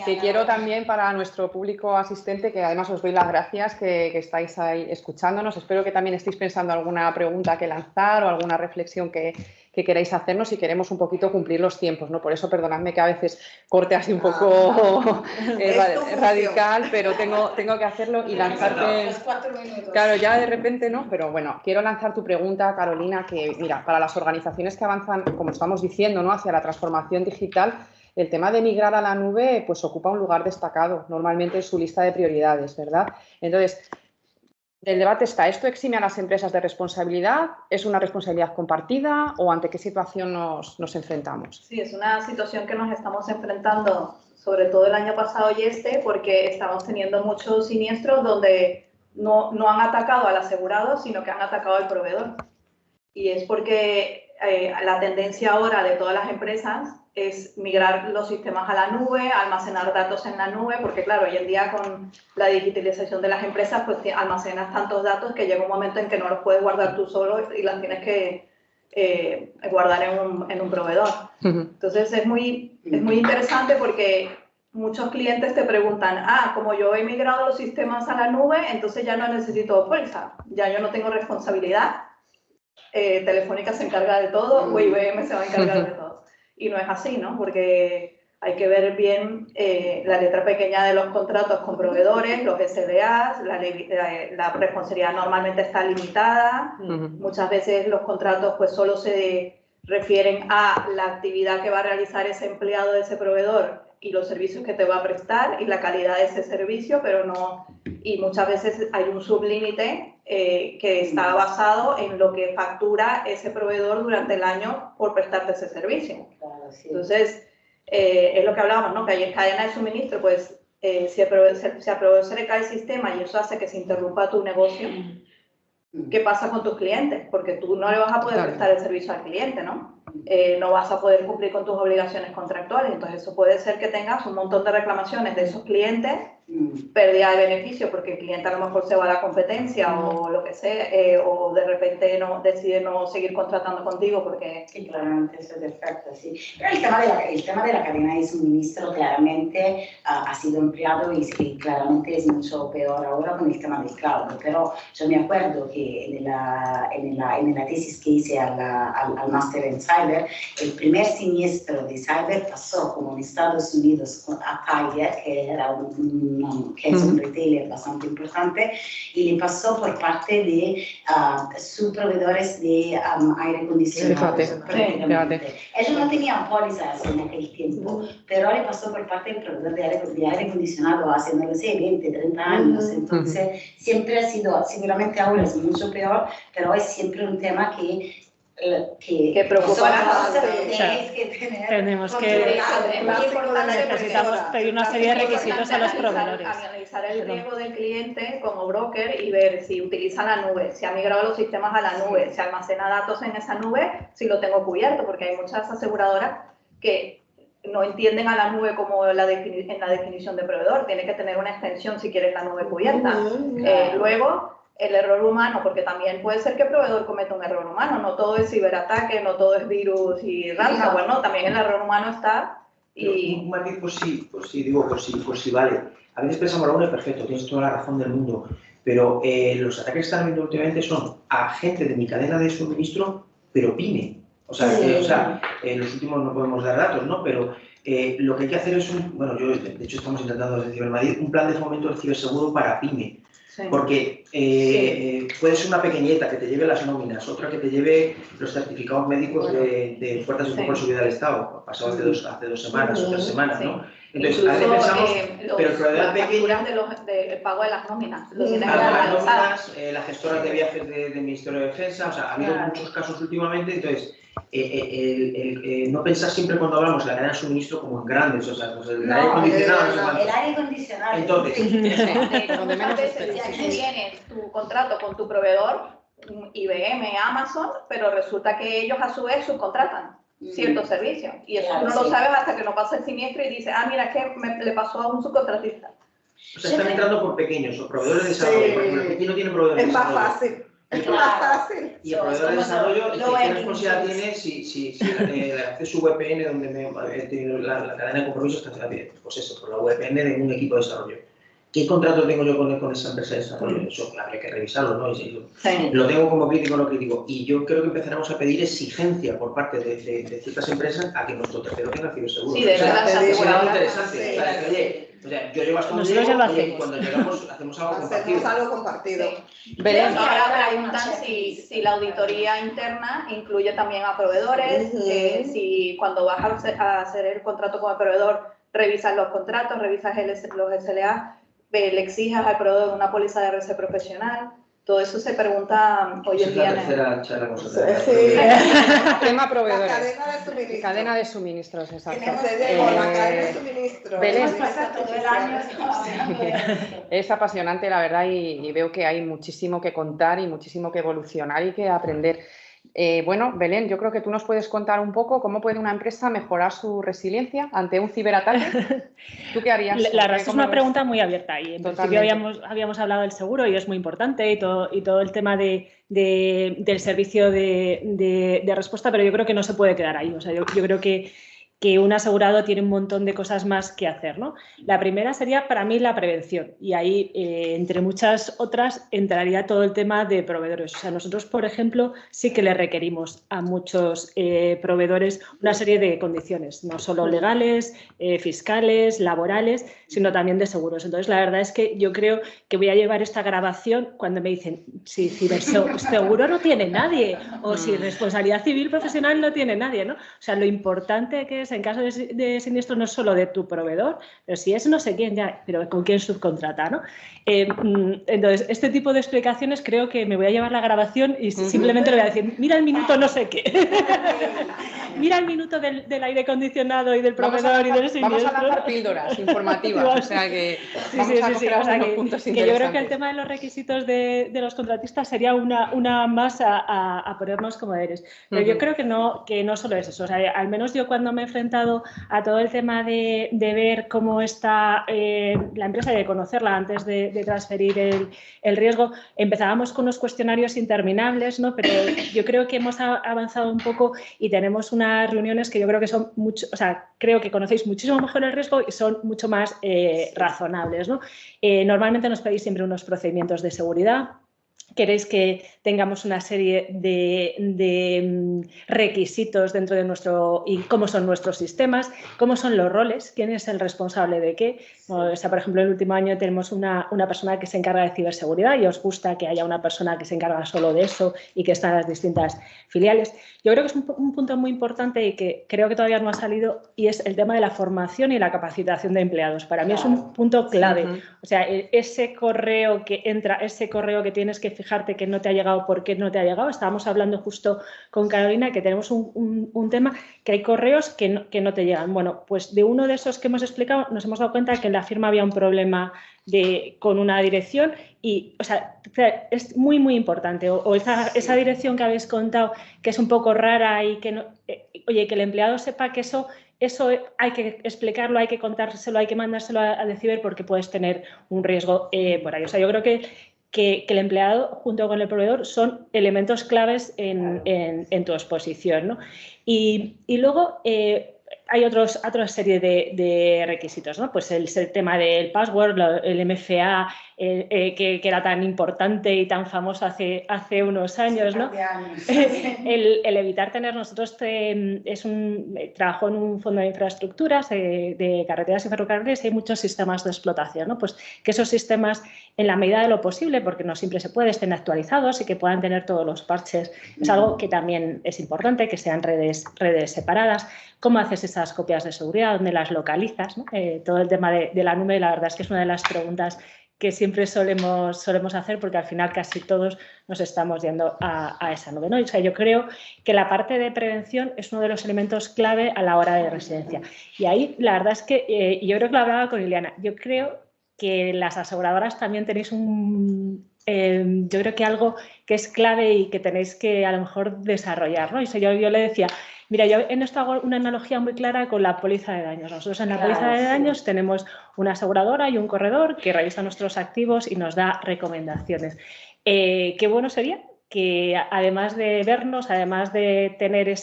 Que quiero también para nuestro público asistente, que además os doy las gracias que estáis ahí escuchándonos. Espero que también estéis pensando alguna pregunta que lanzar o alguna reflexión que que queráis hacernos y queremos un poquito cumplir los tiempos, ¿no? Por eso perdonadme que a veces corte así un poco radical, pero tengo que hacerlo y lanzarte... Los 4 minutos. Claro, ya de repente no, pero bueno, quiero lanzar tu pregunta, Carolina, que mira, para las organizaciones que avanzan, como estamos diciendo, ¿no?, hacia la transformación digital, el tema de migrar a la nube pues ocupa un lugar destacado normalmente en su lista de prioridades, ¿verdad? Entonces, el debate está, ¿esto exime a las empresas de responsabilidad? ¿Es una responsabilidad compartida? ¿O ante qué situación nos enfrentamos? Sí, es una situación que nos estamos enfrentando, sobre todo el año pasado y porque estamos teniendo muchos siniestros donde no han atacado al asegurado, sino que han atacado al proveedor. Y es porque la tendencia ahora de todas las empresas es migrar los sistemas a la nube, almacenar datos en la nube, porque claro, hoy en día con la digitalización de las empresas, pues almacenas tantos datos que llega un momento en que no los puedes guardar tú solo y las tienes que guardar en un proveedor. Entonces es muy interesante porque muchos clientes te preguntan, como yo he migrado los sistemas a la nube, entonces ya no necesito fuerza, ya yo no tengo responsabilidad, Telefónica se encarga de todo o IBM se va a encargar de todo. Y no es así, ¿no? Porque hay que ver bien la letra pequeña de los contratos con proveedores, los SLAs, la responsabilidad normalmente está limitada. Muchas veces los contratos pues solo se refieren a la actividad que va a realizar ese empleado de ese proveedor y los servicios que te va a prestar y la calidad de ese servicio, pero no... Y muchas veces hay un sublímite que está basado en lo que factura ese proveedor durante el año por prestarte ese servicio. Claro, sí. Entonces, es lo que hablábamos, ¿no? Que hay en cadena de suministro, pues si al proveedor se le cae el sistema y eso hace que se interrumpa tu negocio, ¿qué pasa con tus clientes? Porque tú no le vas a poder prestar el servicio al cliente, ¿no? No vas a poder cumplir con tus obligaciones contractuales. Entonces, eso puede ser que tengas un montón de reclamaciones de esos clientes, pérdida de beneficio porque el cliente a lo mejor se va a la competencia o lo que sea, o de repente decide no seguir contratando contigo porque... Sí, claramente eso es perfecto, sí. Pero el tema de la cadena de suministro claramente ha sido empleado y claramente es mucho peor ahora con el tema del cloud. Pero yo me acuerdo que en la tesis que hice al máster en Cyber, el primer siniestro de Cyber pasó como en Estados Unidos a Target, que es un retailer bastante importante, y le pasó por parte de sus proveedores de aire acondicionado. Ellos no tenían pólizas en aquel tiempo, pero le pasó por parte del proveedor de aire acondicionado hace, no lo sé, 20, 30 años. Entonces, siempre ha sido, seguramente ahora es mucho peor, pero es siempre un tema que preocupa a la tenemos que necesitamos pedir una serie de requisitos a los proveedores. Analizar el riesgo del cliente como broker y ver si utiliza la nube, si ha migrado los sistemas a la nube, si almacena datos en esa nube, si lo tengo cubierto, porque hay muchas aseguradoras que no entienden a la nube como en la definición de proveedor. Tiene que tener una extensión si quieres la nube cubierta. Luego, el error humano, porque también puede ser que el proveedor cometa un error humano, no todo es ciberataque, no todo es virus y ransomware, ¿no? También el error humano está y... Un matiz por si vale. A veces pensamos, Raúl, perfecto, tienes toda la razón del mundo, pero los ataques que están viendo últimamente son a gente de mi cadena de suministro, pero pyme. O sea, en los últimos no podemos dar datos, ¿no? Pero lo que hay que hacer es de hecho estamos intentando desde Cibermadrid un plan de fomento del ciberseguro para pyme. Porque puede ser una pequeñeta que te lleve las nóminas, otra que te lleve los certificados médicos de fuerzas y cuerpos de seguridad del Estado, pasado hace dos semanas o 3 semanas, ¿no? Entonces, a veces pensamos, pero el proveedor pequeño... del pago de las nóminas. Las nóminas, las gestoras de viajes del Ministerio de Defensa, o sea, ha habido muchos casos últimamente, entonces... no pensar siempre cuando hablamos de la cadena de suministro como en grandes, o sea, pues el aire acondicionado. El aire acondicionado. Entonces, muchas veces tú tienes tu contrato con tu proveedor, IBM, Amazon, pero resulta que ellos a su vez subcontratan ciertos servicios. Y eso tú no lo sabes hasta que no pasa el siniestro y dices, mira, es que le pasó a un subcontratista. O sea, están entrando por pequeños, o proveedores de desarrollo. Por ejemplo, aquí no tiene proveedores de desarrollo. Es más fácil. Y el proveedor de desarrollo, ¿qué responsabilidad tiene si el acceso VPN donde la cadena de compromisos está bien? Pues eso, por la VPN de un equipo de desarrollo. ¿qué contrato tengo yo con esa empresa de desarrollo? Eso habría que revisarlo, ¿no? Sí. Lo tengo como crítico o no crítico. Y yo creo que empezaremos a pedir exigencia por parte de ciertas empresas a que nuestro tercero tenga ciberseguro. Sí, de verdad, sería muy aseguradoras. interesante. Sí. O sea, que, oye, o sea, yo llego hasta un Nosotros ya lo oye, hacemos. cuando llegamos hacemos algo compartido. Hacemos algo compartido. Belén. Y ahora preguntan si la auditoría interna incluye también a proveedores, si cuando vas a hacer el contrato con el proveedor revisas los contratos, revisas los SLA, le exijas al proveedor una póliza de RC profesional. Todo eso se pregunta hoy en día. Es la tercera charla que vamos a tener. Sí. Tema proveedores. La cadena de suministro. Cadena de suministros, exacto. Tenemos la cadena de suministro. Belén. Hemos pasado todo el año hablando de esto. Es apasionante, la verdad, y veo que hay muchísimo que contar y muchísimo que evolucionar y que aprender. Bueno, Belén, yo creo que tú nos puedes contar un poco cómo puede una empresa mejorar su resiliencia ante un ciberataque. ¿Tú qué harías? La verdad es que es una pregunta muy abierta y en Totalmente. principio habíamos hablado del seguro y es muy importante y todo el tema del servicio de respuesta, pero yo creo que no se puede quedar ahí. O sea, yo creo que un asegurado tiene un montón de cosas más que hacer, ¿no? La primera sería para mí la prevención y ahí, entre muchas otras, entraría todo el tema de proveedores. O sea, nosotros, por ejemplo, sí que le requerimos a muchos proveedores una serie de condiciones, no solo legales, fiscales, laborales, sino también de seguros. Entonces, la verdad es que yo creo que voy a llevar esta grabación cuando me dicen si seguro no tiene nadie o si responsabilidad civil profesional no tiene nadie, ¿no? O sea, lo importante que es en caso de siniestro no es solo de tu proveedor, pero si es no sé quién ya, pero con quién subcontrata, ¿no? Entonces, este tipo de explicaciones creo que me voy a llevar la grabación y simplemente le voy a decir, mira el minuto no sé qué, mira el minuto del aire acondicionado y del proveedor y del siniestro. Vamos a lanzar píldoras informativas, o sea que vamos a coger algunos puntos que yo creo que el tema de los requisitos de los contratistas sería una más a ponernos como deberes. Pero yo creo que no solo es eso, o sea, al menos yo cuando me he enfrentado a todo el tema de ver cómo está la empresa y de conocerla antes de transferir el riesgo, empezábamos con unos cuestionarios interminables, ¿no? Pero yo creo que hemos avanzado un poco y tenemos unas reuniones que yo creo que son mucho, o sea, creo que conocéis muchísimo mejor el riesgo y son mucho más razonables, ¿no? Normalmente nos pedís siempre unos procedimientos de seguridad. Queréis que tengamos una serie de requisitos dentro de y cómo son nuestros sistemas, cómo son los roles, quién es el responsable de qué. O sea, por ejemplo, el último año tenemos una persona que se encarga de ciberseguridad y os gusta que haya una persona que se encarga solo de eso y que está en las distintas filiales. Yo creo que es un punto muy importante y que creo que todavía no ha salido y es el tema de la formación y la capacitación de empleados. Para mí es un punto clave. O sea, ese correo que entra, ese correo que tienes que fijarte que no te ha llegado, ¿por qué no te ha llegado? Estábamos hablando justo con Carolina que tenemos un tema que hay correos que no te llegan. Bueno, pues de uno de esos que hemos explicado nos hemos dado cuenta que en la firma había un problema con una dirección y, o sea, es muy, muy importante. O esa dirección que habéis contado que es un poco rara y que no, oye, que el empleado sepa que eso hay que explicarlo, hay que contárselo, hay que mandárselo a Deciber porque puedes tener un riesgo por ahí. O sea, yo creo que el empleado junto con el proveedor son elementos claves en tu exposición, ¿no? Y luego hay otra serie de requisitos, ¿no? Pues el tema del password, el MFA, que era tan importante y tan famoso hace unos años, ¿no? El evitar tener, nosotros trabajo en un fondo de infraestructuras de carreteras y ferrocarriles y hay muchos sistemas de explotación, ¿no? Pues que esos sistemas, en la medida de lo posible, porque no siempre se puede, estén actualizados y que puedan tener todos los parches. Es algo que también es importante, que sean redes separadas. ¿Cómo haces esas copias de seguridad? ¿Dónde las localizas? ¿No? Todo el tema de la nube, la verdad es que es una de las preguntas que siempre solemos hacer porque al final casi todos nos estamos yendo a esa nube, ¿no? O sea, yo creo que la parte de prevención es uno de los elementos clave a la hora de residencia. Y ahí la verdad es que, yo creo que lo hablaba con Ileana, yo creo que las aseguradoras también tenéis yo creo que algo que es clave y que tenéis que a lo mejor desarrollar, ¿no? Y yo le decía, mira, yo en esto hago una analogía muy clara con la póliza de daños. Nosotros en la póliza de daños tenemos una aseguradora y un corredor que revisa nuestros activos y nos da recomendaciones. Qué bueno sería que además de vernos, además de tener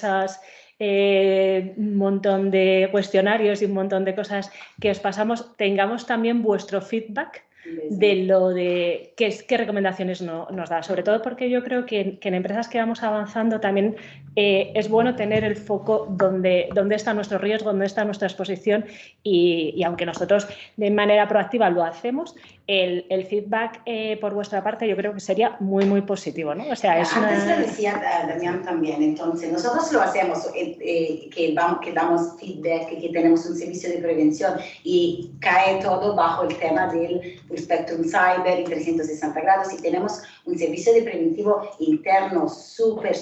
un montón de cuestionarios y un montón de cosas que os pasamos, tengamos también vuestro feedback de qué recomendaciones nos da. Sobre todo porque yo creo que en empresas que vamos avanzando también es bueno tener el foco dónde está nuestro riesgo, dónde está nuestra exposición y aunque nosotros de manera proactiva lo hacemos, el feedback por vuestra parte yo creo que sería muy, muy positivo, ¿no? O sea, Antes lo decía Damián también, entonces nosotros lo hacemos, que damos feedback, que tenemos un servicio de prevención y cae todo bajo el tema del Spectrum Cyber y 360 grados y tenemos un servicio de preventivo interno súper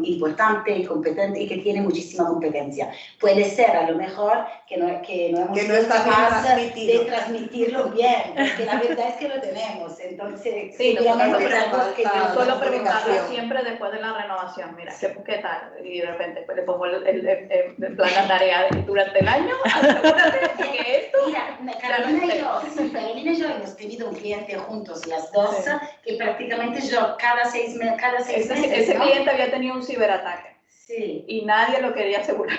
importante y competente y que tiene muchísima competencia. Puede ser a lo mejor que no hemos sido capaces de transmitirlo bien, porque la verdad es que lo tenemos. Entonces, sí, obviamente yo suelo preguntarle siempre después de la renovación, mira, ¿qué tal? Y de repente pues, le pongo el plan de tarea durante el año, asegúrate que esto... Mira, Carolina y yo hemos tenido un cliente juntos, las dos, que prácticamente yo cada seis meses... Ese cliente había tenido un ciberataque y nadie lo quería asegurar,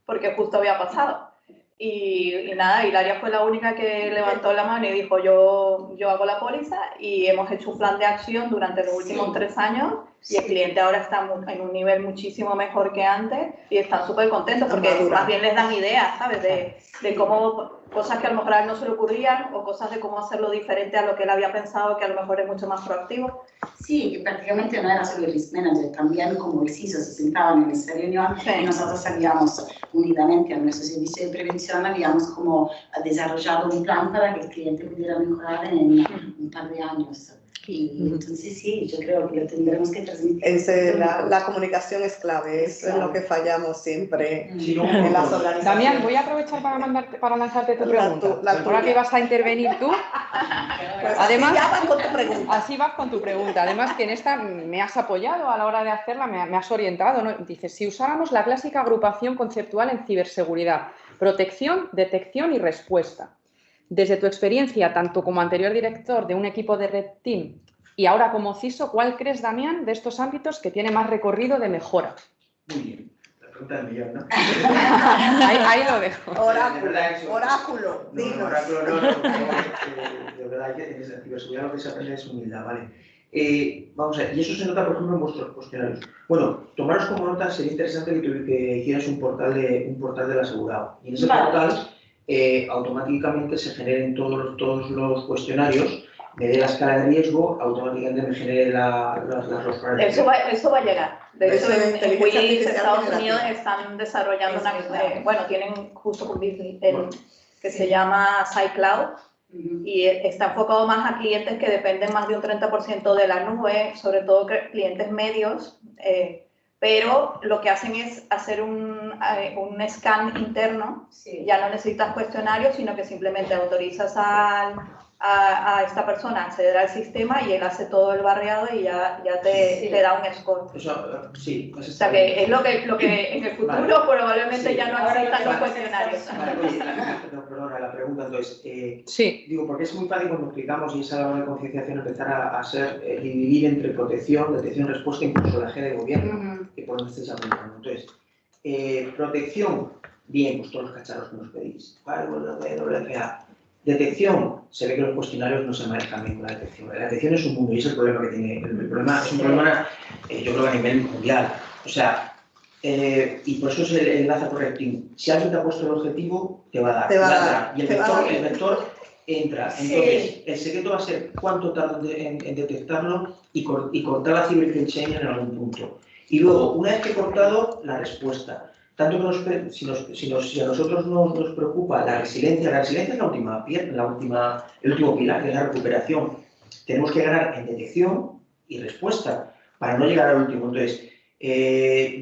porque justo había pasado. Y nada, Hilaria fue la única que levantó la mano y dijo yo hago la póliza y hemos hecho un plan de acción durante los últimos 3 años y el cliente ahora está en un nivel muchísimo mejor que antes y están súper contentos porque más bien les dan ideas, ¿sabes? De cómo, cosas que a lo mejor a él no se le ocurrían o cosas de cómo hacerlo diferente a lo que él había pensado, que a lo mejor es mucho más proactivo. Sí, que prácticamente no era solo el risk manager, también como el CISO se sentaban en esta reunión y nosotros habíamos unidamente a nuestro servicio de prevención, habíamos como desarrollado un plan para que el cliente pudiera mejorar en un par de años. Y entonces sí, yo creo que lo tendremos que transmitir. La comunicación es clave, eso es lo que fallamos siempre Sí, en las organizaciones. Damián, voy a aprovechar para lanzarte tu pregunta. Ahora que vas a intervenir tú, Pues además, así vas con tu pregunta. Así vas con tu pregunta. Además que en esta me has apoyado a la hora de hacerla, me has orientado, ¿no? Dices, si usáramos la clásica agrupación conceptual en ciberseguridad, protección, detección y respuesta. Desde tu experiencia, tanto como anterior director de un equipo de Red Team y ahora como CISO, ¿cuál crees, Damián, de estos ámbitos que tiene más recorrido de mejora? Muy bien, la pregunta del millón, ¿no? ahí lo dejo. Oráculo, dinos. No, oráculo no, de verdad que en ciberseguridad lo que se aprende es humildad, ¿vale? Vamos a ver, y eso se nota, por ejemplo, en vuestros cuestionarios. Bueno, tomaros como nota, sería interesante que hicieras un portal del asegurado. Y en ese portal automáticamente se generen todos los cuestionarios, me dé la escala de riesgo, automáticamente me genere los parámetros. Eso va a llegar. De hecho, en Willis, Estados Unidos, están desarrollando tienen justo un business que se llama SciCloud y está enfocado más a clientes que dependen más de un 30% de la nube, sobre todo clientes medios, pero lo que hacen es hacer un scan interno, ya no necesitas cuestionarios, sino que simplemente autorizas a esta persona a acceder al sistema y él hace todo el barriado y ya te da un score. Eso, sí, o sea que es lo que en el futuro probablemente ya no existan los cuestionarios. Perdona, la pregunta entonces. Digo, porque es muy fácil cuando explicamos y es a la hora de concienciación empezar a dividir entre protección, detección, respuesta, incluso la G de gobierno, que por donde estáis apuntando. Entonces, protección, bien, pues todos los cacharros que nos pedís. WFA. Detección, se ve que los cuestionarios no se manejan bien con la detección. La detección es un mundo y es el problema que tiene. El problema es un problema, yo creo, a nivel mundial. O sea, y por eso es el enlace correctivo. Si alguien te ha puesto el objetivo, te va a dar. Y el vector entra. Entonces, el secreto va a ser cuánto tarda en detectarlo y cortar la ciberchain en algún punto. Y luego, una vez que he cortado, la respuesta. Tanto que si a nosotros nos preocupa la resiliencia es el último pilar, que es la recuperación. Tenemos que ganar en detección y respuesta para no llegar al último. Entonces,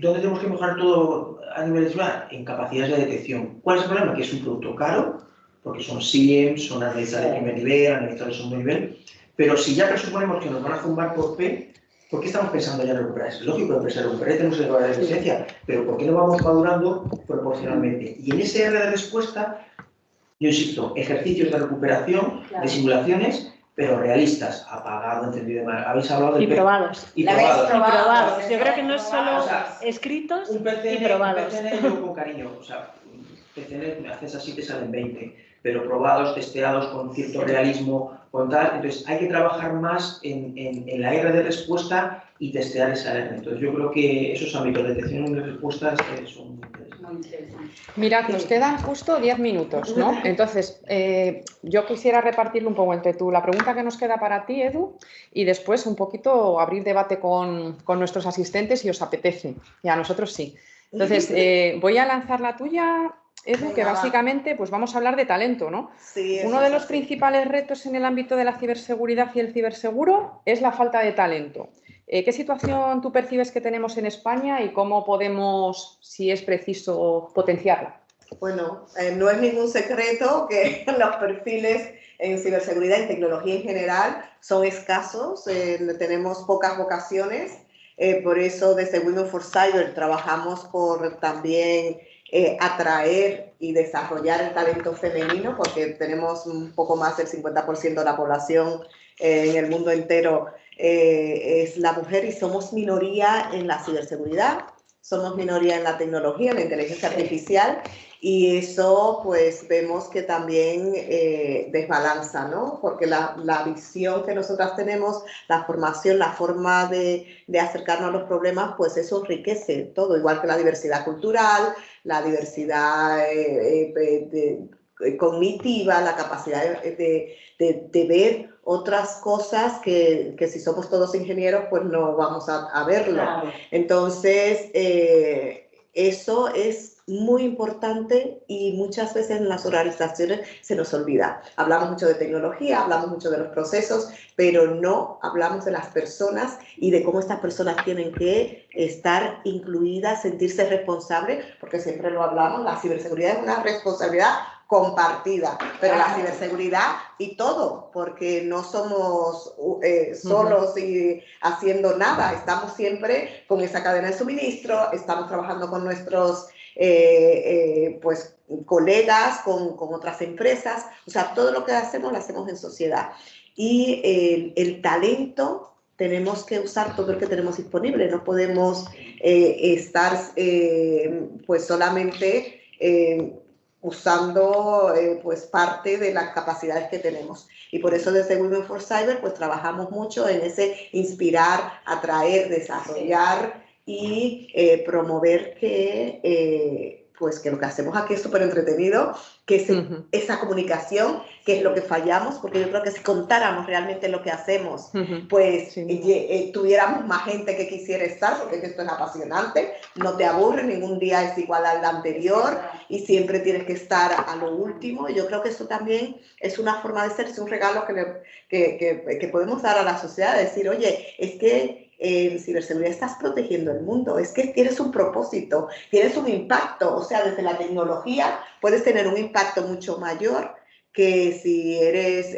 ¿dónde tenemos que mejorar todo a nivel de en capacidades de detección? ¿Cuál es el problema? Que es un producto caro, porque son SIEM, son analistas de primer nivel, analistas de segundo nivel, pero si ya presuponemos que nos van a zumbar por P, ¿por qué estamos pensando ya en recuperar? Es lógico que recuperar, tenemos que recuperar la eficiencia, pero ¿por qué no vamos madurando proporcionalmente? Y en ese área de respuesta, yo insisto, ejercicios de recuperación, de simulaciones, pero realistas, apagado, entendido mal. Habéis hablado de... Y probados. Y probados. Yo creo que no es solo escritos y probados. Un PCN yo con cariño, o sea, PCN me haces así, te salen 20. pero probados, testeados con cierto realismo, con tal. Entonces, hay que trabajar más en la R de respuesta y testear esa R. Entonces, yo creo que esos ámbitos de detección y respuestas son muy interesantes. Mirad, nos quedan justo 10 minutos, ¿no? Entonces, yo quisiera repartirlo un poco entre tú, la pregunta que nos queda para ti, Edu, y después un poquito abrir debate con nuestros asistentes si os apetece, y a nosotros sí. Entonces, voy a lanzar la tuya, Edu, que básicamente pues vamos a hablar de talento, ¿no? Sí, uno de los principales retos en el ámbito de la ciberseguridad y el ciberseguro es la falta de talento. ¿Qué situación tú percibes que tenemos en España y cómo podemos, si es preciso, potenciarla? Bueno, no es ningún secreto que los perfiles en ciberseguridad y tecnología en general son escasos, tenemos pocas vocaciones, por eso desde Women for Cyber trabajamos por también atraer y desarrollar el talento femenino, porque tenemos un poco más del 50% de la población en el mundo entero es la mujer y somos minoría en la ciberseguridad, somos minoría en la tecnología, en la inteligencia artificial, y eso pues vemos que también desbalanza, ¿no? Porque la visión que nosotras tenemos, la formación, la forma de acercarnos a los problemas, pues eso enriquece todo, igual que la diversidad cultural, la diversidad cognitiva, la capacidad de ver otras cosas que si somos todos ingenieros, pues no vamos a verlo. Claro. Entonces, eso es muy importante y muchas veces en las organizaciones se nos olvida. Hablamos mucho de tecnología, hablamos mucho de los procesos, pero no hablamos de las personas y de cómo estas personas tienen que estar incluidas, sentirse responsables, porque siempre lo hablamos, la ciberseguridad es una responsabilidad compartida, pero la ciberseguridad y todo, porque no somos solos y haciendo nada, estamos siempre con esa cadena de suministro, estamos trabajando con nuestros pues, colegas, con otras empresas, o sea, todo lo que hacemos lo hacemos en sociedad. Y el talento, tenemos que usar todo el que tenemos disponible, no podemos estar pues solamente usando pues parte de las capacidades que tenemos. Y por eso desde Women for Cyber pues trabajamos mucho en ese inspirar, atraer, desarrollar y promover que pues que lo que hacemos aquí es súper entretenido, que es esa comunicación, que es lo que fallamos, porque yo creo que si contáramos realmente lo que hacemos, pues tuviéramos más gente que quisiera estar, porque esto es apasionante, no te aburre, ningún día es igual al anterior y siempre tienes que estar a lo último. Yo creo que eso también es una forma de ser, es un regalo que podemos dar a la sociedad, de decir, oye, es que en ciberseguridad estás protegiendo el mundo, es que tienes un propósito, tienes un impacto, o sea, desde la tecnología puedes tener un impacto mucho mayor que si eres,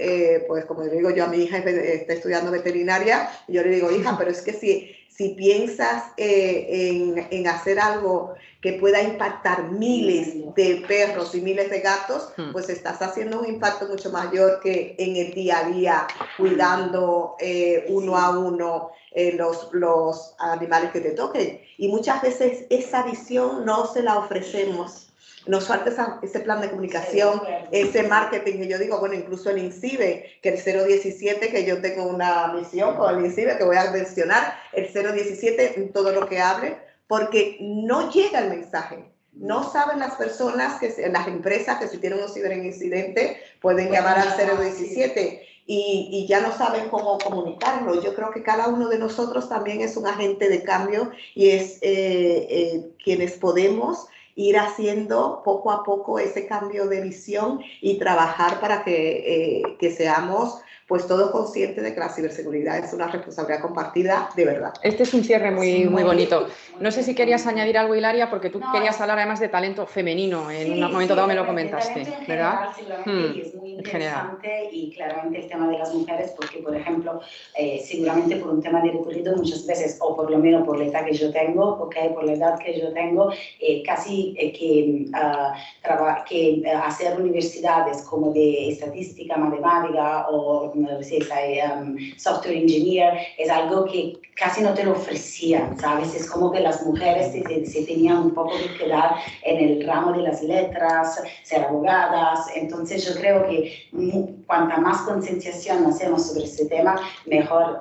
pues como le digo yo a mi hija, está estudiando veterinaria, yo le digo, hija, pero es que si piensas en hacer algo que pueda impactar miles de perros y miles de gatos, pues estás haciendo un impacto mucho mayor que en el día a día, cuidando uno a uno los animales que te toquen. Y muchas veces esa visión no se la ofrecemos. Nos falta ese plan de comunicación, ese marketing que yo digo, bueno, incluso el INCIBE, que el 017, que yo tengo una misión con el INCIBE, que voy a mencionar, el 017 en todo lo que hable, porque no llega el mensaje. No saben las personas, las empresas que si tienen un ciberincidente pueden llamar al 017 y ya no saben cómo comunicarlo. Yo creo que cada uno de nosotros también es un agente de cambio y es quienes podemos ir haciendo poco a poco ese cambio de visión y trabajar para que seamos pues todos conscientes de que la ciberseguridad es una responsabilidad compartida de verdad. Este es un cierre muy bonito. No sé si querías añadir algo, Hilaria, porque tú querías hablar además de talento femenino. En un momento dado me lo comentaste, ¿verdad? Y es muy interesante y claramente el tema de las mujeres, porque por ejemplo, seguramente por un tema de recorrido muchas veces, o por lo menos por la edad que yo tengo, por la edad que yo tengo, casi que hacer universidades como de estadística, matemática o software engineer, es algo que casi no te lo ofrecían, ¿sabes? Es como que las mujeres se tenían un poco que quedar en el ramo de las letras, ser abogadas. Entonces yo creo que cuanta más concienciación hacemos sobre este tema, mejor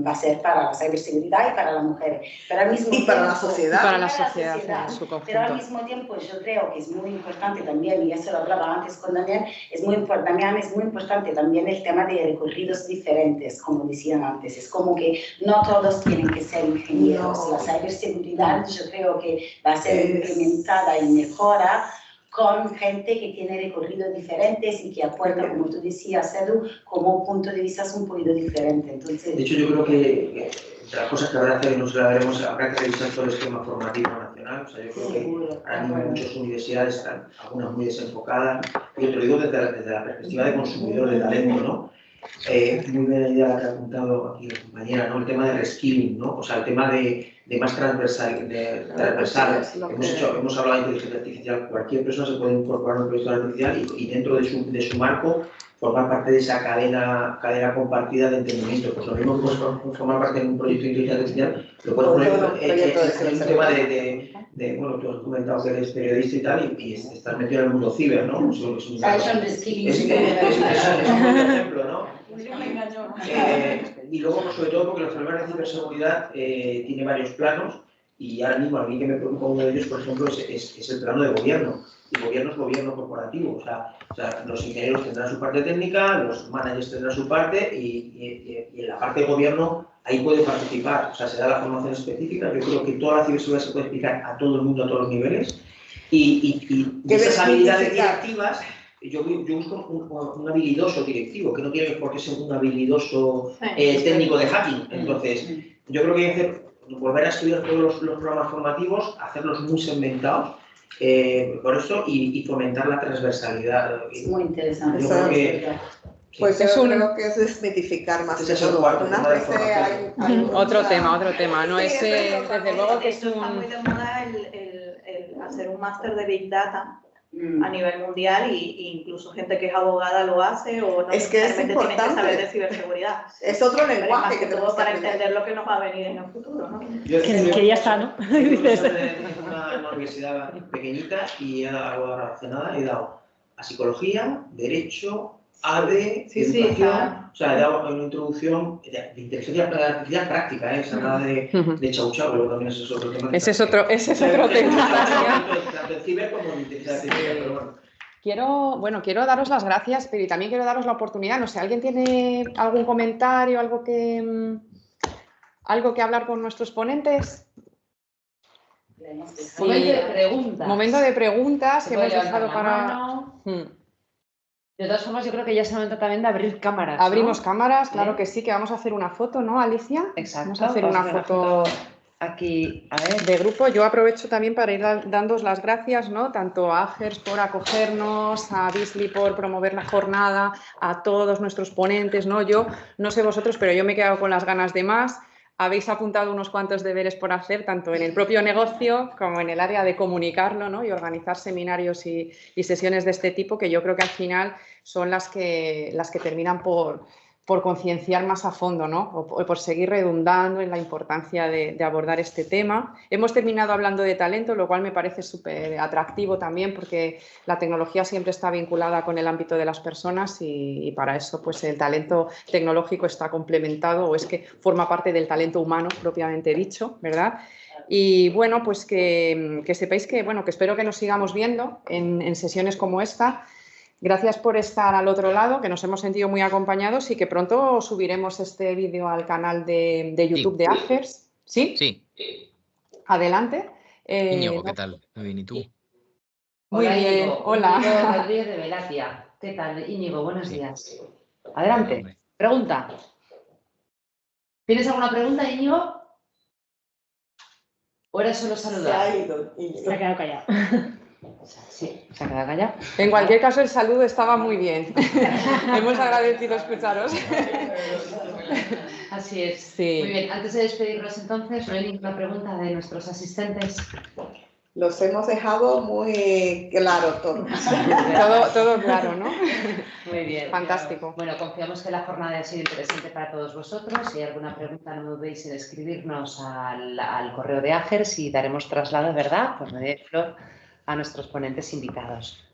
va a ser para la ciberseguridad y para la mujer. Pero al mismo y tiempo, para la sociedad. Para la sociedad en su conjunto. Pero al mismo tiempo yo creo que es muy importante también, y eso lo hablaba antes con Damián, es muy importante también el tema de recorridos diferentes, como decían antes. Es como que no todos tienen que ser ingenieros. No. La ciberseguridad yo creo que va a ser implementada y mejora con gente que tiene recorridos diferentes y que aporta, como tú decías, Edu, como punto de vista un poquito diferente. Entonces, de hecho, yo creo que entre las cosas que habrá que hacer, nos veremos, habrá que revisar todo el esquema formativo nacional. O sea, yo creo que ahora mismo muchas universidades están, algunas muy desenfocadas. Yo te lo digo desde la perspectiva de consumidor de talento, ¿no? Muy buena idea la que ha apuntado aquí la compañera, ¿no? El tema de reskilling, ¿no? O sea, el tema de más transversal. Hemos hablado de inteligencia artificial. Cualquier persona se puede incorporar a un proyecto artificial y dentro de su marco formar parte de esa cadena compartida de entendimiento. Pues lo mismo que puedes formar parte de un proyecto de inteligencia artificial, lo puedes poner en un tema bueno, tú has comentado que eres periodista y tal, y estás metido en el mundo ciber, ¿no? Es un buen ejemplo, ¿no? Y luego, pues, sobre todo, porque los problemas de ciberseguridad tiene varios planos, y ahora mismo a mí que me preocupa uno de ellos, por ejemplo, es el plano de gobierno. Y gobierno es gobierno corporativo, o sea, los ingenieros tendrán su parte técnica, los managers tendrán su parte, y en la parte de gobierno ahí puede participar, o sea, se da la formación específica. Yo creo que toda la ciberseguridad se puede explicar a todo el mundo, a todos los niveles, y esas habilidades directivas. Yo busco un habilidoso directivo, que no tiene por qué ser un habilidoso técnico de hacking. Entonces, yo creo que hay que volver a estudiar todos los programas formativos, hacerlos muy segmentados, por eso, y fomentar la transversalidad. es muy interesante. Yo creo que, pues yo creo que es desmitificar más que todo. Otro tema. No es, desde luego que es está muy de moda el hacer un máster de Big Data a nivel mundial, y incluso gente que es abogada lo hace, o no necesariamente tiene que saber de ciberseguridad. Es otro lenguaje que tenemos para entender lo que nos va a venir en el futuro, ¿no? Que ya está, ¿no? En una universidad pequeñita y he dado algo relacionada, he dado a psicología, derecho, ADE, educación, o sea, he dado una introducción de inteligencia artificial práctica, esa nada de chau chau, pero también ese es otro tema. Ese es otro tema. Tanto en ciber como en inteligencia artificial, pero bueno. Quiero daros las gracias, pero también quiero daros la oportunidad. No sé, ¿alguien tiene algún comentario, algo que hablar con nuestros ponentes? Sí. Momento de preguntas. Momento de preguntas que hemos dejado para... De todas formas, yo creo que ya es el momento también de abrir cámaras. Abrimos cámaras, claro que sí, que vamos a hacer una foto, ¿no, Alicia? Exacto. Vamos a hacer una foto aquí, a ver. De grupo. Yo aprovecho también para ir dándoos las gracias, ¿no? Tanto a AGERS por acogernos, a Beazley por promover la jornada, a todos nuestros ponentes, ¿no? Yo no sé vosotros, pero yo me he quedado con las ganas de más. Habéis apuntado unos cuantos deberes por hacer, tanto en el propio negocio como en el área de comunicarlo, ¿no? Y organizar seminarios y sesiones de este tipo, que yo creo que al final son las que terminan por concienciar más a fondo, ¿no? O por seguir redundando en la importancia de abordar este tema. Hemos terminado hablando de talento, lo cual me parece súper atractivo también, porque la tecnología siempre está vinculada con el ámbito de las personas, y para eso pues el talento tecnológico está complementado, o es que forma parte del talento humano propiamente dicho, ¿verdad? Y bueno, pues que sepáis que espero que nos sigamos viendo en sesiones como esta. Gracias por estar al otro lado, que nos hemos sentido muy acompañados, y que pronto subiremos este vídeo al canal de YouTube de AGERS. ¿Sí? Sí. Adelante. Íñigo, ¿qué tal? Muy bien, ¿y tú? Muy hola, bien, Íñigo. hola. Íñigo Rodríguez de Velatia. ¿Qué tal, Íñigo? Buenos días. Adelante. Pregunta. ¿Tienes alguna pregunta, Íñigo? ¿O era solo saludar? Se ha quedado callado. Sí, se ha quedado callado. En cualquier caso, el saludo estaba muy bien. Hemos agradecido escucharos. Así es. Sí. Muy bien, antes de despedirnos entonces, ¿no hay ninguna pregunta de nuestros asistentes? Los hemos dejado muy claro todos. Todo claro, ¿no? Muy bien. Fantástico. Bueno, confiamos que la jornada ha sido interesante para todos vosotros. Si hay alguna pregunta, no dudéis en escribirnos al correo de AGERS y daremos traslado, ¿verdad? Por medio de Flor, a nuestros ponentes invitados.